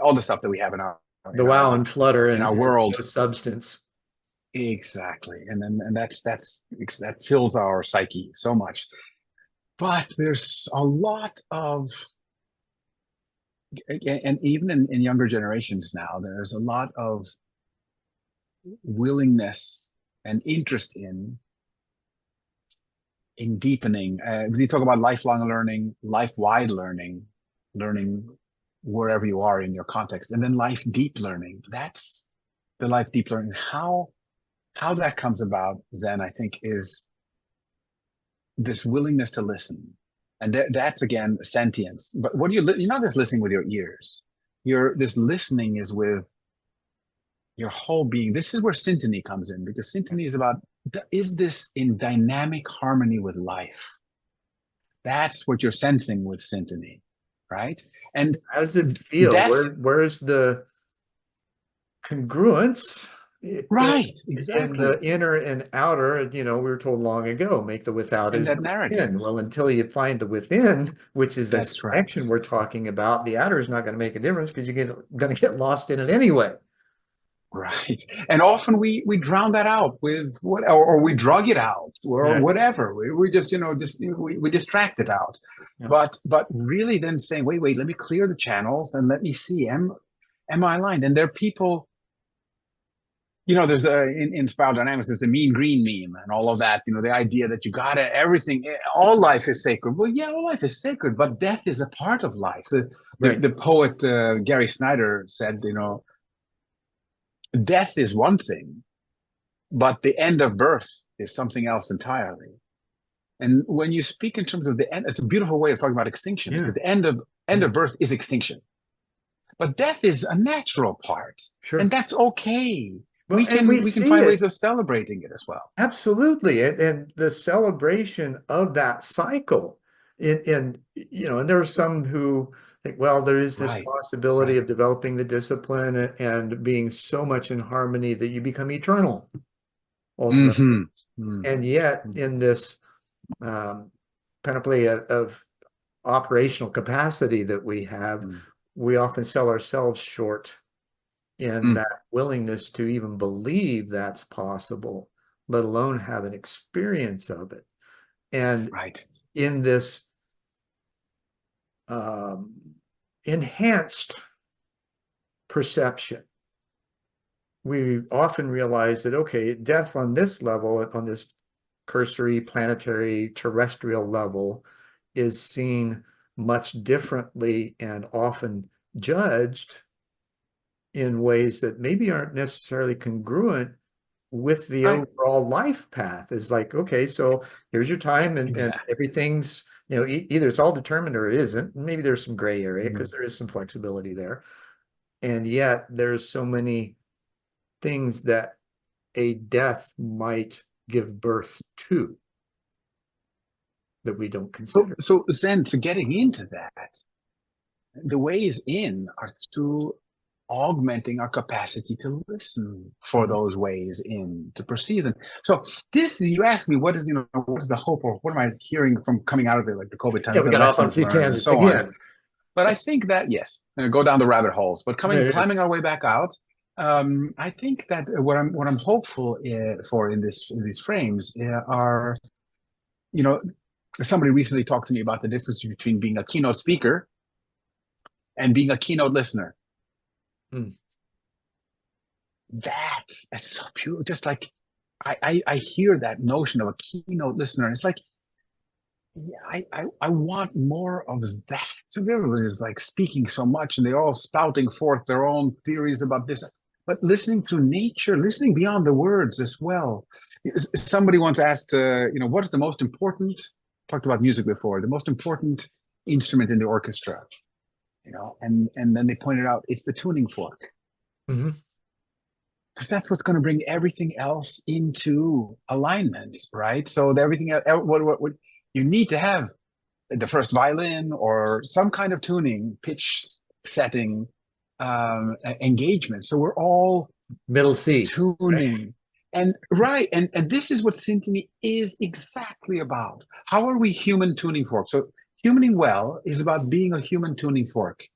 all the stuff that we have in our The wow and flutter in and our world. no substance. Exactly, and that fills our psyche so much. But there's a lot of, and even in younger generations now, there's a lot of willingness and interest in deepening. When you talk about lifelong learning, life-wide learning, learning wherever you are in your context, and then life deep learning. That's the life deep learning. How that comes about, then I think is this willingness to listen, and that's again sentience. But what you're not just listening with your ears. This listening is with your whole being. This is where syntony comes in, because syntony is about, is this in dynamic harmony with life? That's what you're sensing with syntony, right? And How does it feel? death, Where's the congruence right, in the exactly. inner and outer? We were told long ago, make the without And as that the narrative, within. Well, until you find the within, which is this that's right. connection we're talking about, the outer is not going to make a difference because you're going to get lost in it anyway. Right. And often we drown that out with or we drug it out or Right. whatever. We just, we distract it out. Yeah. But really then saying, wait, let me clear the channels and let me see, am I aligned? And there are people, there's in spiral dynamics, there's the mean green meme and all of that, the idea that you gotta everything, all life is sacred. Well, yeah, all life is sacred, but death is a part of life. So Right. the poet Gary Snyder said, death is one thing, but the end of birth is something else entirely. And when you speak in terms of the end, it's a beautiful way of talking about extinction, Yeah. because the end of birth is extinction. But death is a natural part, Sure. and that's okay. Well, and we We can see find it ways of celebrating it as well. absolutely, and the celebration of that cycle. And there are some who think, well, there is this Right, possibility right. of developing the discipline and being so much in harmony that you become eternal ultimately. Mm-hmm. Mm-hmm. And yet, in this um, panoply of operational capacity that we have, we often sell ourselves short in Mm-hmm. that willingness to even believe that's possible, let alone have an experience of it. And Right. in this um, enhanced perception, we often realize that, okay, death on this level, on this cursory, planetary, terrestrial level, is seen much differently and often judged in ways that maybe aren't necessarily congruent with the Right. overall life path. Is like, okay, so here's your time and Exactly. everything's, either it's all determined or it isn't. Maybe there's some gray area Mm-hmm. because there is some flexibility there. And yet there's so many things that a death might give birth to that we don't consider. So then, to getting into that, the ways in are through augmenting our capacity to listen for Mhm. those ways in, to perceive them. So this, you ask me, what is the hope, or what am I hearing from coming out of it, like the COVID Yeah, time, we the got off on a lessons few learned and tangents so on. again. But I think that, yes, go down the rabbit holes, but Right. climbing our way back out. I think that what I'm hopeful for in these frames are, somebody recently talked to me about the difference between being a keynote speaker and being a keynote listener. Mm. That's so pure. Just like, I hear that notion of a keynote listener. It's like, yeah, I want more of that. So everybody's like speaking so much and they're all spouting forth their own theories about this. But listening through nature, listening beyond the words as well. Somebody once asked, what is the most important, talked about music before, the most important instrument in the orchestra, and then they pointed out it's the tuning fork. Mhm. Because that's what's going to bring everything else into alignment, right? So everything else, what you need to have the first violin or some kind of tuning, pitch setting, engagement. So we're all Middle C. Right. tuning. And right, and this is what Syntony is exactly about. How are we human tuning forks? So humaning well is about being a human tuning fork.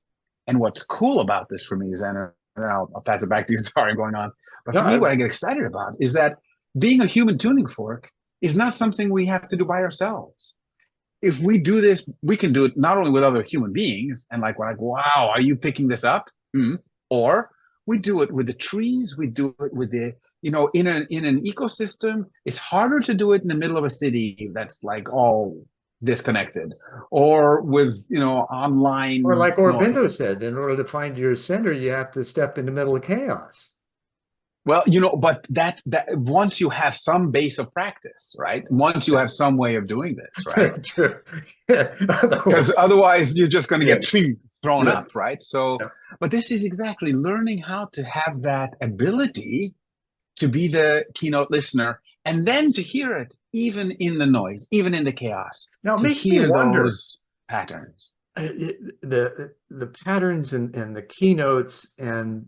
And what's cool about this for me is, and I'll pass it back to you. Sorry, I'm going on. But No, for me, what I get excited about is that being a human tuning fork is not something we have to do by ourselves. If we do this, we can do it not only with other human beings, and like we're like, wow, are you picking this up? Or we do it with the trees, we do it with the, in an ecosystem. It's harder to do it in the middle of a city that's like all disconnected, or with or online like Orbindo noise. said, in order to find your center, you have to step in the middle of chaos. Well, but that once you have some base of practice, right? Once you have some way of doing this, right? True. Yeah. Because otherwise you're just going to Yeah. get thrown Yeah. up, right? So, Yeah. but this is exactly learning how to have that ability to be the keynote listener and then to hear it even in the noise, even in the chaos, Now it to makes me hear wonder those patterns. the patterns and the keynotes, and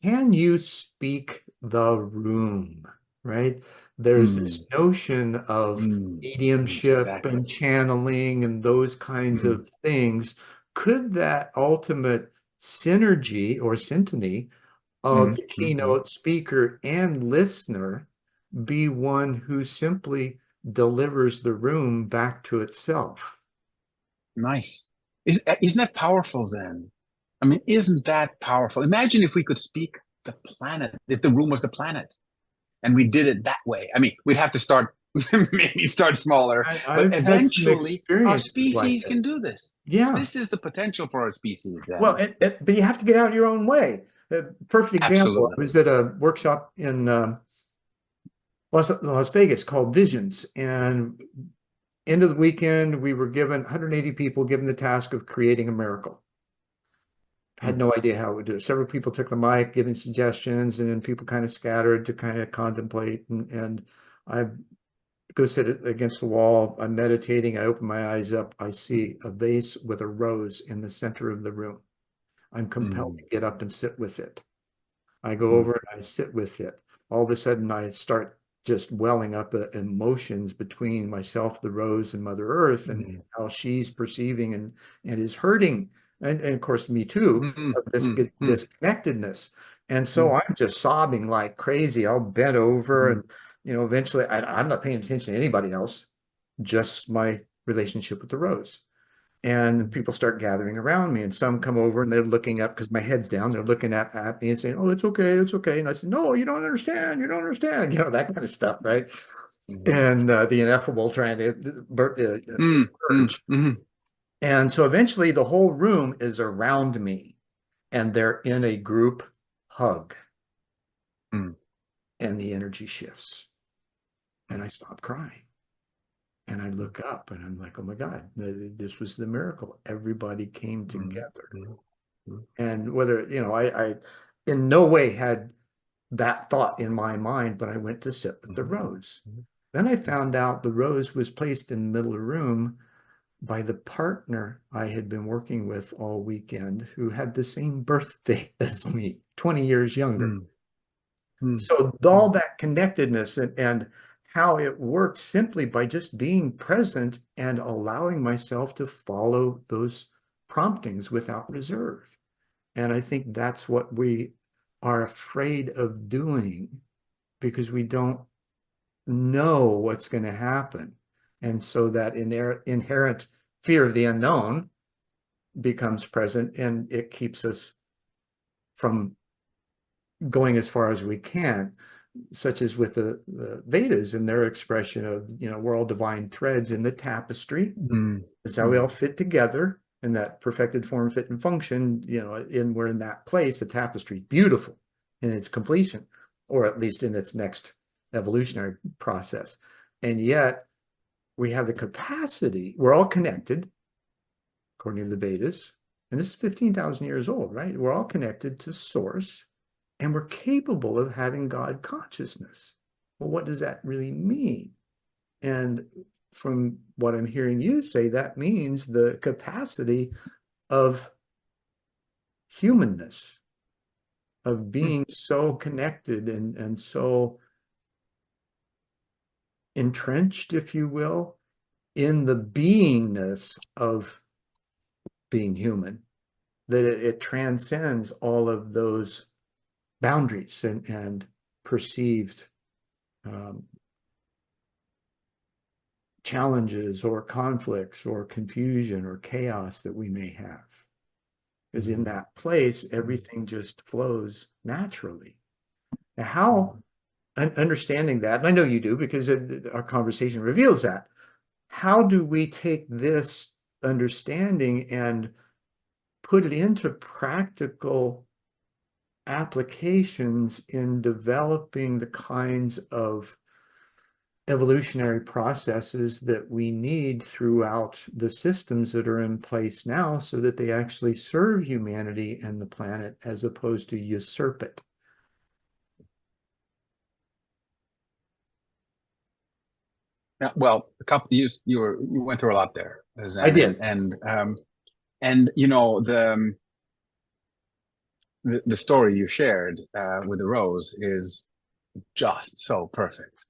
can you speak the room, right? There's this Mm, notion of mediumship exactly. and channeling and those kinds Mm, of things. Could that ultimate synergy or syntony of mm, the mm, mm. keynote speaker and listener be one who simply delivers the room back to itself? Nice. Isn't that powerful, Zen? I mean, isn't that powerful? Imagine if we could speak the planet, if the room was the planet, and we did it that way. I mean, we'd have to start, maybe start smaller, but I've had some eventually our experiences like species that. can do this. Yeah. This is the potential for our species, Well, then. but you have to get out of your own way. A perfect example, Absolutely. I was at a workshop in Las Vegas called Visions. And end of the weekend, we were given 180 people given the task of creating a miracle. Had Mm, no idea how it would do it. Several people took the mic, giving suggestions, and then people kind of scattered to kind of contemplate. And I go sit against the wall. I'm meditating. I open my eyes up. I see a vase with a rose in the center of the room. I'm compelled mm, to get up and sit with it. I go mm, over and I sit with it. All of a sudden, I start just welling up emotions between myself, the rose, and Mother Earth, and mm, how she's perceiving and is hurting, and of course me too, mm, of this mm, mm, disconnectedness. And so mm, I'm just sobbing like crazy. I'll bend over, mm, and eventually I'm not paying attention to anybody else, just my relationship with the rose. And people start gathering around me, and some come over and they're looking up because my head's down. They're looking at me and saying, "Oh, it's okay, it's okay." And I said, "No, you don't understand. You don't understand." That kind of stuff, right? mm, And the ineffable trying to mm, mm, emerge. mm, And so eventually, the whole room is around me, and they're in a group hug, mm, and the energy shifts, and I stop crying. And I look up and I'm like, oh my God, this was the miracle. Everybody came mm, together. mm, mm, And whether, I in no way had that thought in my mind, but I went to sit with the mm, rose. mm, Then I found out the rose was placed in the middle of the room by the partner I had been working with all weekend who had the same birthday as me, 20 years younger. mm, mm, So mm, all that connectedness and how it worked simply by just being present and allowing myself to follow those promptings without reserve. And I think that's what we are afraid of doing because we don't know what's going to happen. And so that inherent fear of the unknown becomes present, and it keeps us from going as far as we can. such as with the Vedas and their expression of, we're all divine threads in the tapestry. Mm. It's how we all fit together in that perfected form, fit, and function, we're in that place. The tapestry, beautiful in its completion, or at least in its next evolutionary process. And yet we have the capacity, we're all connected, according to the Vedas, and this is 15,000 years old, right? We're all connected to source, and we're capable of having God consciousness. Well, what does that really mean? And from what I'm hearing you say, that means the capacity of humanness, of being so connected and so entrenched, if you will, in the beingness of being human, that it transcends all of those boundaries and perceived challenges or conflicts or confusion or chaos that we may have. Because in that place, everything just flows naturally. Now, how, understanding that, and I know you do because our conversation reveals that, how do we take this understanding and put it into practical applications in developing the kinds of evolutionary processes that we need throughout the systems that are in place now so that they actually serve humanity and the planet as opposed to usurp it? Yeah, well, a couple you went through a lot there, I Zen, did. and the story you shared with the rose is just so perfect.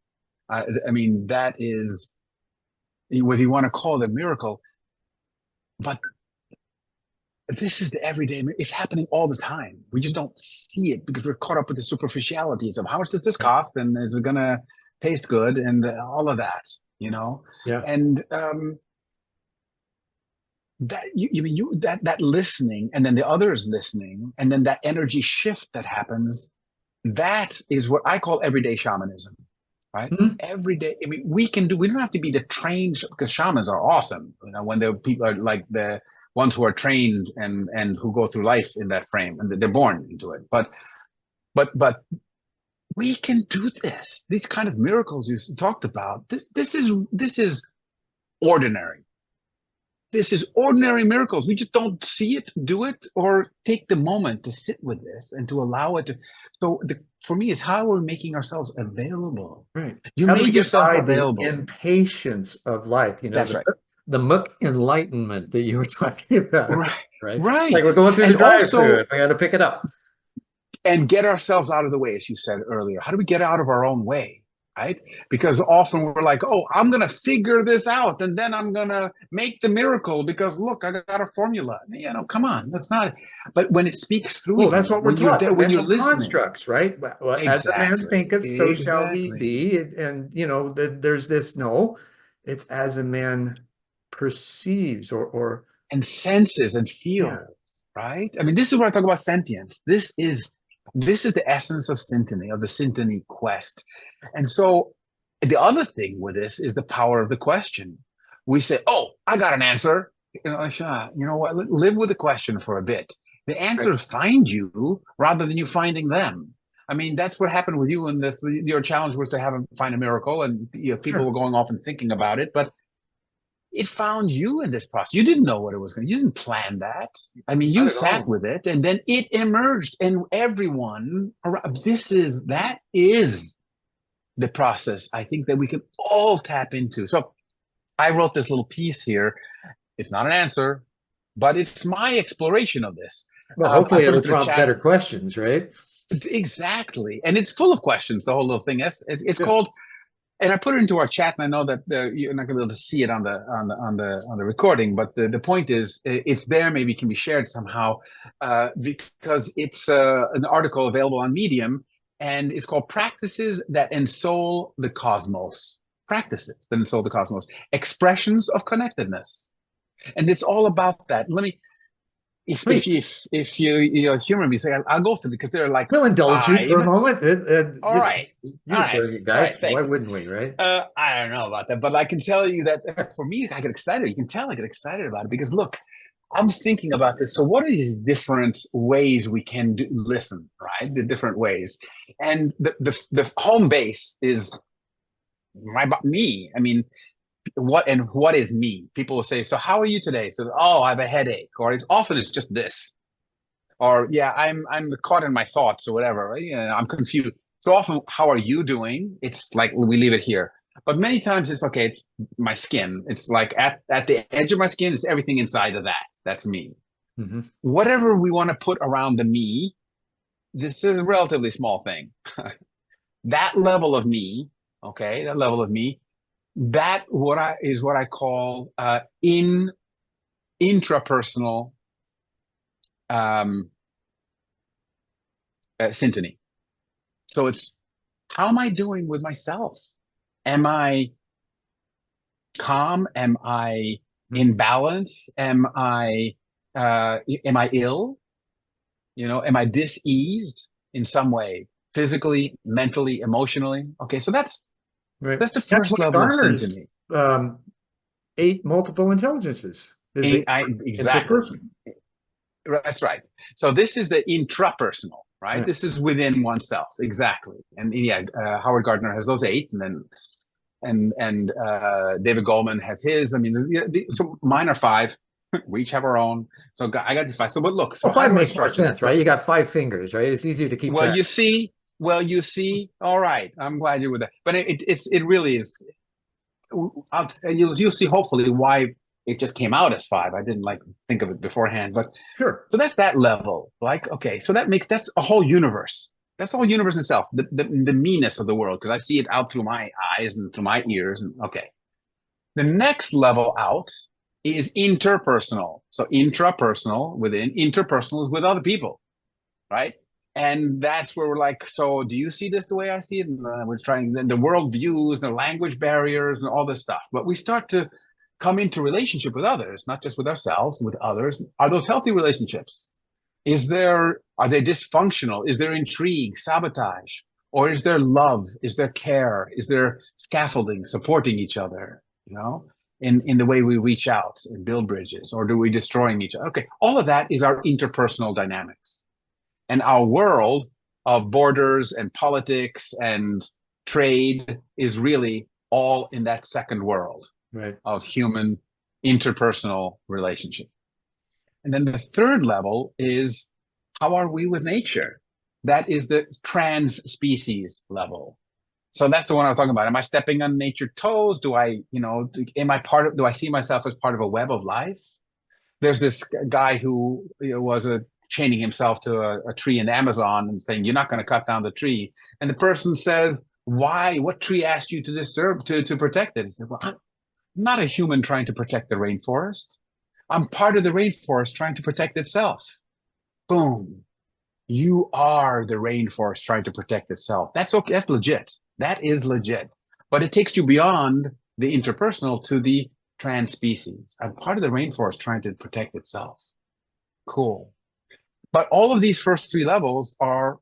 I mean, that is whether you want to call it a miracle, but this is the everyday. It's happening all the time. We just don't see it because we're caught up with the superficialities of how much does this cost and is it gonna taste good and all of that, Yeah. and that that listening and then the others listening and then that energy shift that happens, that is what I call everyday shamanism, right? Mhm. Every day. I mean, we don't have to be the trained, because shamans are awesome, when the people are like the ones who are trained and who go through life in that frame and they're born into it. But we can do this. These kind of miracles you talked about. This is ordinary. This is ordinary miracles. We just don't see it, do it, or take the moment to sit with this and to allow it to. So for me, is how we're making ourselves available. Right. You How do we made get yourself by the available. impatience of life? That's right. The muck enlightenment that you were talking about, Right. right? Like we're Right. going through the And drive-through also, and we got to pick it up. and get ourselves out of the way, as you said earlier. How do we get out of our own way? Right? Because often we're like, oh, I'm going to figure this out and then I'm going to make the miracle because look, I got a formula. Come on. That's not. But when it speaks through Well, that's you, what we're when you're taught, the there, when you're mental listening. constructs, right? Well, as a man Exactly. thinketh, so shall he Exactly. be. And, there's this, no, it's as a man perceives or And senses and yeah, feels, right? I mean, this is where I talk about sentience. This is the essence of Syntony, of the Syntony quest. And so the other thing with this is the power of the question. We say, oh, I got an answer. You know what? Live with the question for a bit. The right, answers find you rather than you finding them. I mean, that's what happened with you. And this, your challenge was to find a miracle, and people sure, were going off and thinking about it. But it found you in this process. You didn't know what it was going to. You didn't plan that. I mean, not you at sat all. with it, and then it emerged, and everyone around. That is the process. I think that we can all tap into. So I wrote this little piece here. It's not an answer, but it's my exploration of this. Well, I hopefully put it'll it to the prompt chat. better questions, right? Exactly, and it's full of questions. The whole little thing is. It's Good. called, and I put it into our chat, and I know that you're not going to be able to see it on the recording, but the point is, it's there. Maybe it can be shared somehow, because it's an article available on Medium, and it's called "Practices That Ensoul the Cosmos." Practices that ensoul the cosmos, expressions of connectedness, and it's all about that. Great. if you're human beings, I'll go through because there are like We'll indulge you for a five. moment. All right, all You're right, brilliant, all right. guys. Why Thanks. wouldn't we, right? I don't know about that, but I can tell you that for me, I get excited. You can tell I get excited about it because look, I'm thinking about this. So, what are these different ways we can listen, right? The different ways, and the home base is me. I mean, what is me? People will say, "So, how are you today?" So, "Oh, I have a headache," or as often it's just this, or "Yeah, I'm caught in my thoughts," or whatever. Right? Yeah, I'm confused. So often, "How are you doing?" It's like we leave it here. But many times it's okay. It's my skin. It's like at the edge of my skin is everything inside of that. That's me. Hmm. Whatever we want to put around the me, this is a relatively small thing. That level of me, okay, that level of me, that what I call in intrapersonal um, syntony. So it's how am I doing with myself? Am I calm? Am I in balance? Am I ill? You know, am I diseased in some way, physically, mentally, emotionally? Okay, so Right. that's the That's first what level of garners syntony. 8 multiple intelligences is the Exactly. interpersonal. That's right. So this is the intrapersonal, right? Yeah. This is within oneself, exactly. And yeah, Howard Gardner has those eight, and then David Goleman has his. I mean, so mine are five. We each have our own. So I got the five. So, but look, so Well, how five do I makes more start with sense, this? So, right? You got 5 fingers, right? It's easier to keep well, track. you see. All right, I'm glad you're with that. But it really is. You'll see hopefully why it just came out as five. I didn't like think of it beforehand, but Sure. so that's that level. Like, okay, so that's a whole universe. That's the whole universe itself. The meanness of the world because I see it out through my eyes and through my ears. And okay, the next level out is interpersonal. So intrapersonal within interpersonal is with other people, right? And that's where we're like, so do you see this the way I see it? And we're trying the world views, the language barriers, and all this stuff. But we start to come into relationship with others, not just with ourselves, with others. Are those healthy relationships? Are they dysfunctional? Is there intrigue, sabotage? Or is there love? Is there care? Is there scaffolding, supporting each other, you know, in the way we reach out and build bridges? Or do we destroying each other? Okay, all of that is our interpersonal dynamics. And our world of borders and politics and trade is really all in that second world Right. of human interpersonal relationship. And then the third level is how are we with nature? That is the trans species level. So that's the one I was talking about. Am I stepping on nature's toes? Do I see myself as part of a web of life? There's this guy who was chaining himself to a tree in the Amazon and saying, "You're not going to cut down the tree." And the person said, "Why? What tree asked you to disturb to protect it?" He said, "Well, I'm not a human trying to protect the rainforest. I'm part of the rainforest trying to protect itself." Boom. You are the rainforest trying to protect itself. That's okay. That's legit. That is legit. But it takes you beyond the interpersonal to the trans species. I'm part of the rainforest trying to protect itself. Cool. But all of these first three levels are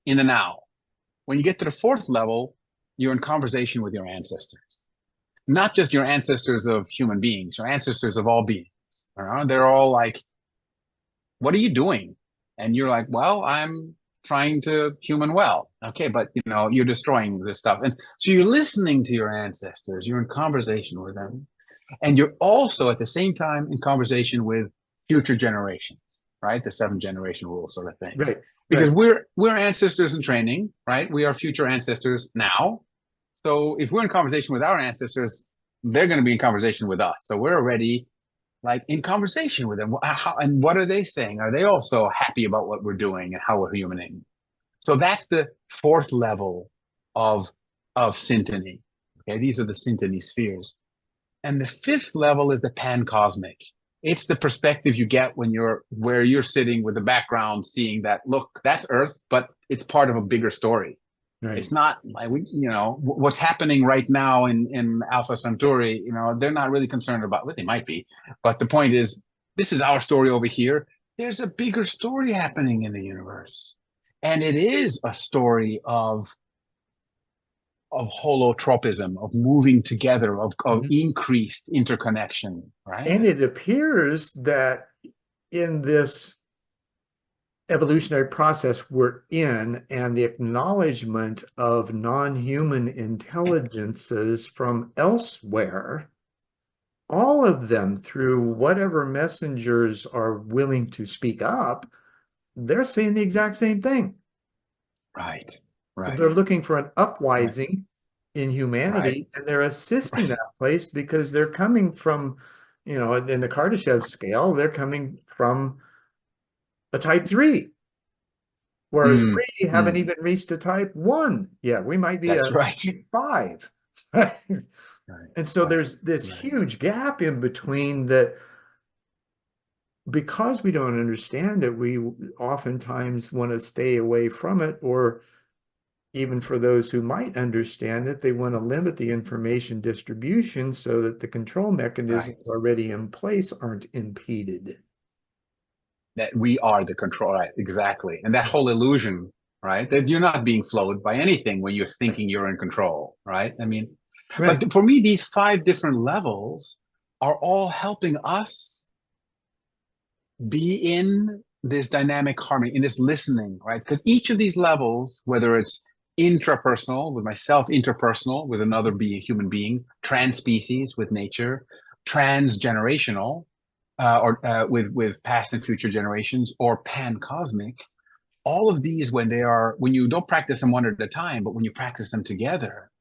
in the now. When you get to the fourth level, you're in conversation with your ancestors. Not just your ancestors of human beings, your ancestors of all beings. They're all like, what are you doing? And you're like, well, I'm trying to human well. Okay, but you're destroying this stuff. And so you're listening to your ancestors, you're in conversation with them. And you're also at the same time in conversation with future generations, right? The 7 generation rule sort of thing. Right. Because Right. we're ancestors in training, right? We are future ancestors now. So if we're in conversation with our ancestors, they're going to be in conversation with us. So we're already like in conversation with them. And what are they saying? Are they also happy about what we're doing and how we're humaning? So that's the fourth level of syntony. Okay, these are the syntony spheres. And the fifth level is the pan-cosmic. It's the perspective you get when where you're sitting with the background, seeing that, look, that's Earth, but it's part of a bigger story. Right. It's not like what's happening right now in Alpha Centauri. They're not really concerned about what they might be, but the point is this is our story over here. There's a bigger story happening in the universe. And it is a story of holotropism, of moving together, of Mhm. increased interconnection, right? And it appears that in this evolutionary process we're in and the acknowledgement of non-human intelligences from elsewhere, all of them through whatever messengers are willing to speak up, they're saying the exact same thing. Right, They're right, looking for an right, upwising in right, humanity, and they're assisting right. that place because they're coming from, in the Kardashev scale, they're coming from a type 3. Whereas Mm, we haven't mm. even reached a type 1 yet. We might be That's a right, type 5. Right? right, And so right, there's this right, huge gap in between that because we don't understand it, we oftentimes want to stay away from it, or even for those who might understand it, they want to limit the information distribution so that the control right. mechanisms already in place aren't impeded. That we are the control, right? Exactly. And that whole illusion, right? That you're not being flowed by anything when you're thinking you're in control, right? I mean, Right. but for me, these five different levels are all helping us be in this dynamic harmony, in this listening, right? Because each of these levels, whether it's intrapersonal with myself, interpersonal with another being, human being, trans species with nature, transgenerational, or with past and future generations, or pan cosmic, all of these, when you don't practice them one at a time, but when you practice them together,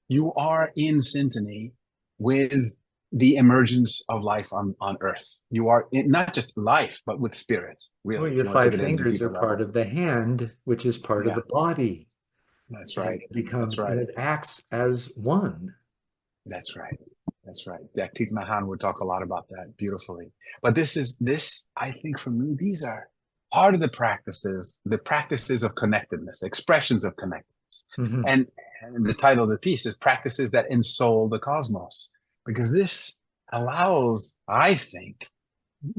you are in syntony with the emergence of life on Earth. You are in not just life, but with spirit, Well, really, if your you want to take five it at a fingers are deeper part level. of the hand, which is part of Yeah, the body, that's and right. it That's becomes, and right. it acts as one. That's right. That's right. Jack Teeth Mahan would talk a lot about that beautifully. But this, I think for me, these are part of the practices of connectedness, expressions of connectedness. Mhm. And the title of the piece is Practices That Ensoul the Cosmos. Because this allows, I think,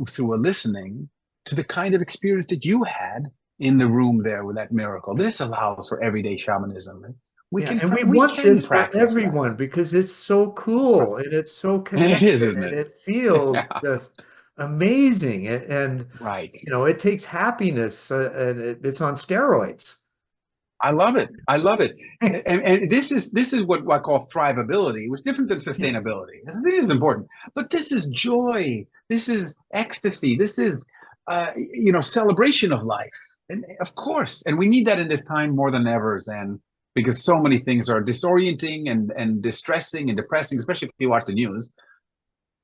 through a listening to the kind of experience that you had in the room there with that miracle. This allows for everyday shamanism. Yeah, and we We want can this for practice that. everyone because it's so cool and it's so It is, connected isn't and it? it feels Yeah. just amazing. And Right. it takes happiness, and it's on steroids. I love it. I love it. And this is what I call thrivability, which is different than Yeah, sustainability. This is important, but this is joy. This is ecstasy. This is celebration of life. And of course, and we need that in this time more than ever, and because so many things are disorienting and distressing and depressing, especially if you watch the news.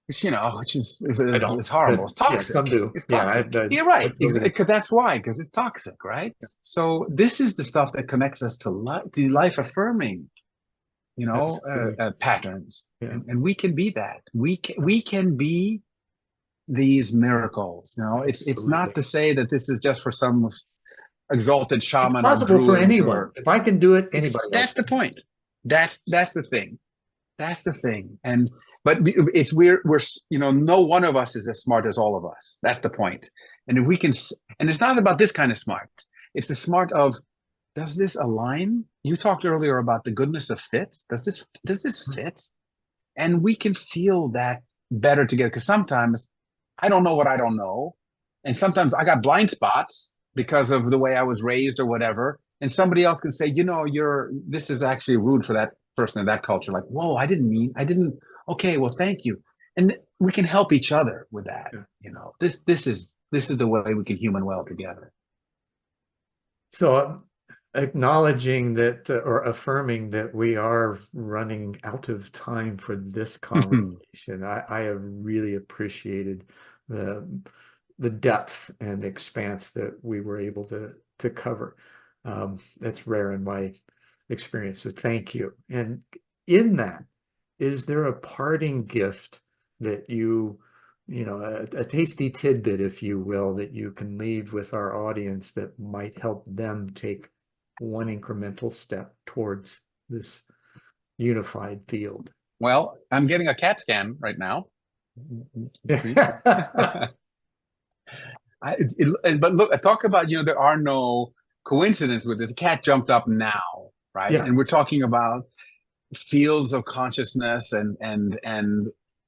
Which I don't, is horrible. but It's yeah, some toxic. do. It's Yeah, toxic. You're I right. totally, Because that's why. Because it's toxic, right? So this is the stuff that connects us to the life affirming, absolutely. patterns, Yeah, and we can be that. We can be these miracles. It's not absolutely. to say that this is just for some exalted It's shaman or possible for druids anyone. or If I can do it, anybody else that's the can. point. That's the thing. That's the thing. And but it's we're no one of us is as smart as all of us. That's the point. And if we can, and it's not about this kind of smart. It's the smart of, does this align? You talked earlier about the goodness of fits. Does this fit? And we can feel that better together. Because sometimes I don't know what I don't know, and sometimes I got blind spots because of the way I was raised or whatever. And somebody else can say, this is actually rude for that person in that culture. Like, whoa, I didn't. Okay, well, thank you. And we can help each other with that. Yeah. This is the way we can human well together. So acknowledging that, or affirming that we are running out of time for this conversation, I have really appreciated the the depth and expanse that we were able to cover. That's rare in my experience, so thank you. And in that, is there a parting gift that a tasty tidbit, if you will, that you can leave with our audience that might help them take one incremental step towards this unified field? Well, I'm getting a CAT scan right now. But look, I talk about, there are no coincidence with this. The cat jumped up now, right? Yeah, And we're talking about fields of consciousness and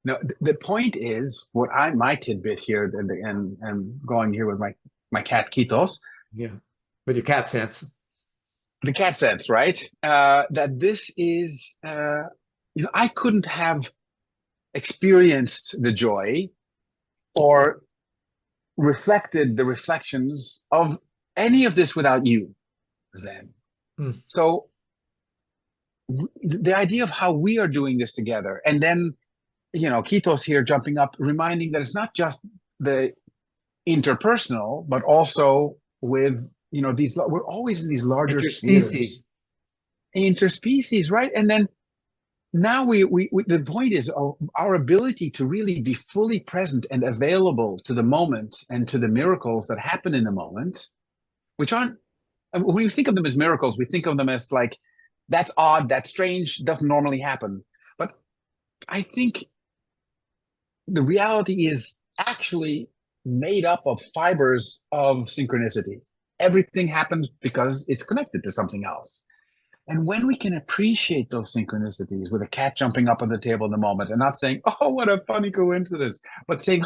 the point is my tidbit here and going here with my cat Kitos, yeah. With your cat sense. the cat sense, right? That this is, I couldn't have experienced the joy or reflected the reflections of any of this without you, then. Mm. So the idea of how we are doing this together, and then Kitos here jumping up, reminding that it's not just the interpersonal, but also with these. We're always in these larger Interspecies. spheres, interspecies, right? And then now we the point is, our ability to really be fully present and available to the moment and to the miracles that happen in the moment, which aren't. When we think of them as miracles, we think of them as like, that's odd, that's strange, doesn't normally happen. But I think the reality is actually made up of fibers of synchronicities. Everything happens because it's connected to something else. And when we can appreciate those synchronicities with a cat jumping up on the table in the moment and not saying, oh, what a funny coincidence, but saying,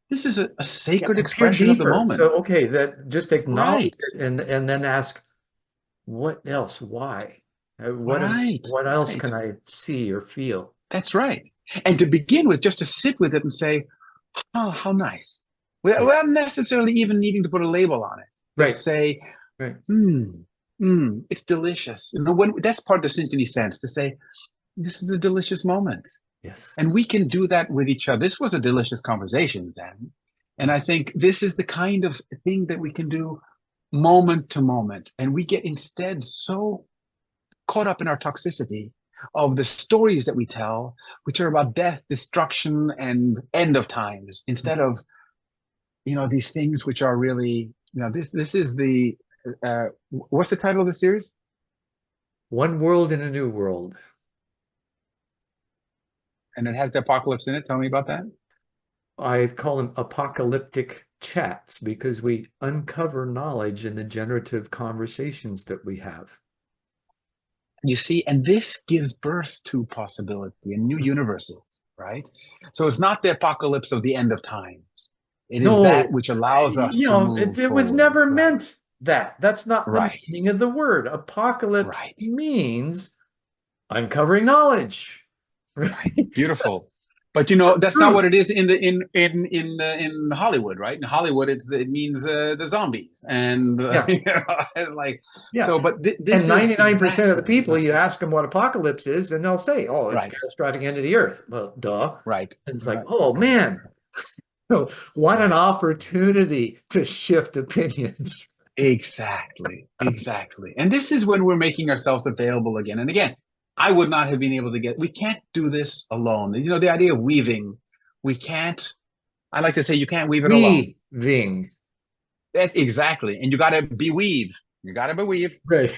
this is a Yeah, sacred and peer expression of the deeper. moment. So, okay, that just acknowledge Right, it and then ask, what else? Why? right, What else right. can I see or feel? That's right. And to begin with, just to sit with it and say, oh, how nice. Yeah. Without necessarily even needing to put a label on it. Right. Just say, Right. it's delicious. When that's part of the Syntony sense, to say, this is a delicious moment. Yes. And we can do that with each other. This was a delicious conversation, Zen. And I think this is the kind of thing that we can do moment to moment. And we get instead so caught up in our toxicity of the stories that we tell, which are about death, destruction, and end of times, instead of these things which are really this is the what's the title of the series? One world in a new world. And it has the apocalypse in it. Tell me about that. I call them apocalyptic chats because we uncover knowledge in the generative conversations that we have. You see, and this gives birth to possibility and new universes, right? So it's not the apocalypse of the end of times. It is that No, which allows us to move it was forward. never Right, meant that. That's not the right, meaning of the word. Apocalypse right, means uncovering knowledge. right. Right? Beautiful. But that's not what Truth. it is in Hollywood, right? In Hollywood, it means the zombies and Yeah. like Yeah. so. But And this is 99% of the exactly people, right, you ask them what apocalypse is, and they'll say, oh, it's right, catastrophic end of the earth. Well, duh. right, And it's like, right, oh right, man, what an right. opportunity to shift opinions. Exactly, exactly. And this is when we're making ourselves available again and again. I would not have been able to we can't do this alone. The idea of weaving, we can't, I like to say you can't weave it alone. Weaving. That's exactly. And you got to beweave. You got to beweave. Right.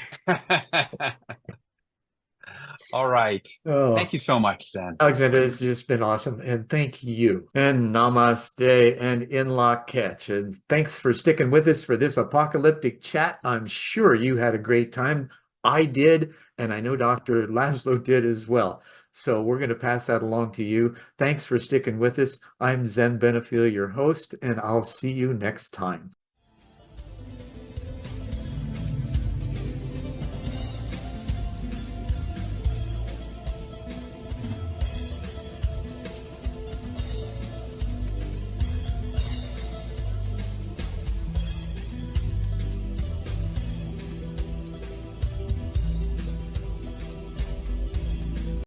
All right. Thank Oh, you so much, Zen. Alexander, it's just been awesome. And thank you. And namaste and in la catch. And thanks for sticking with us for this apocalyptic chat. I'm sure you had a great time. I did, and I know Dr. Laszlo did as well. So we're going to pass that along to you. Thanks for sticking with us. I'm Zen Benefiel, your host, and I'll see you next time.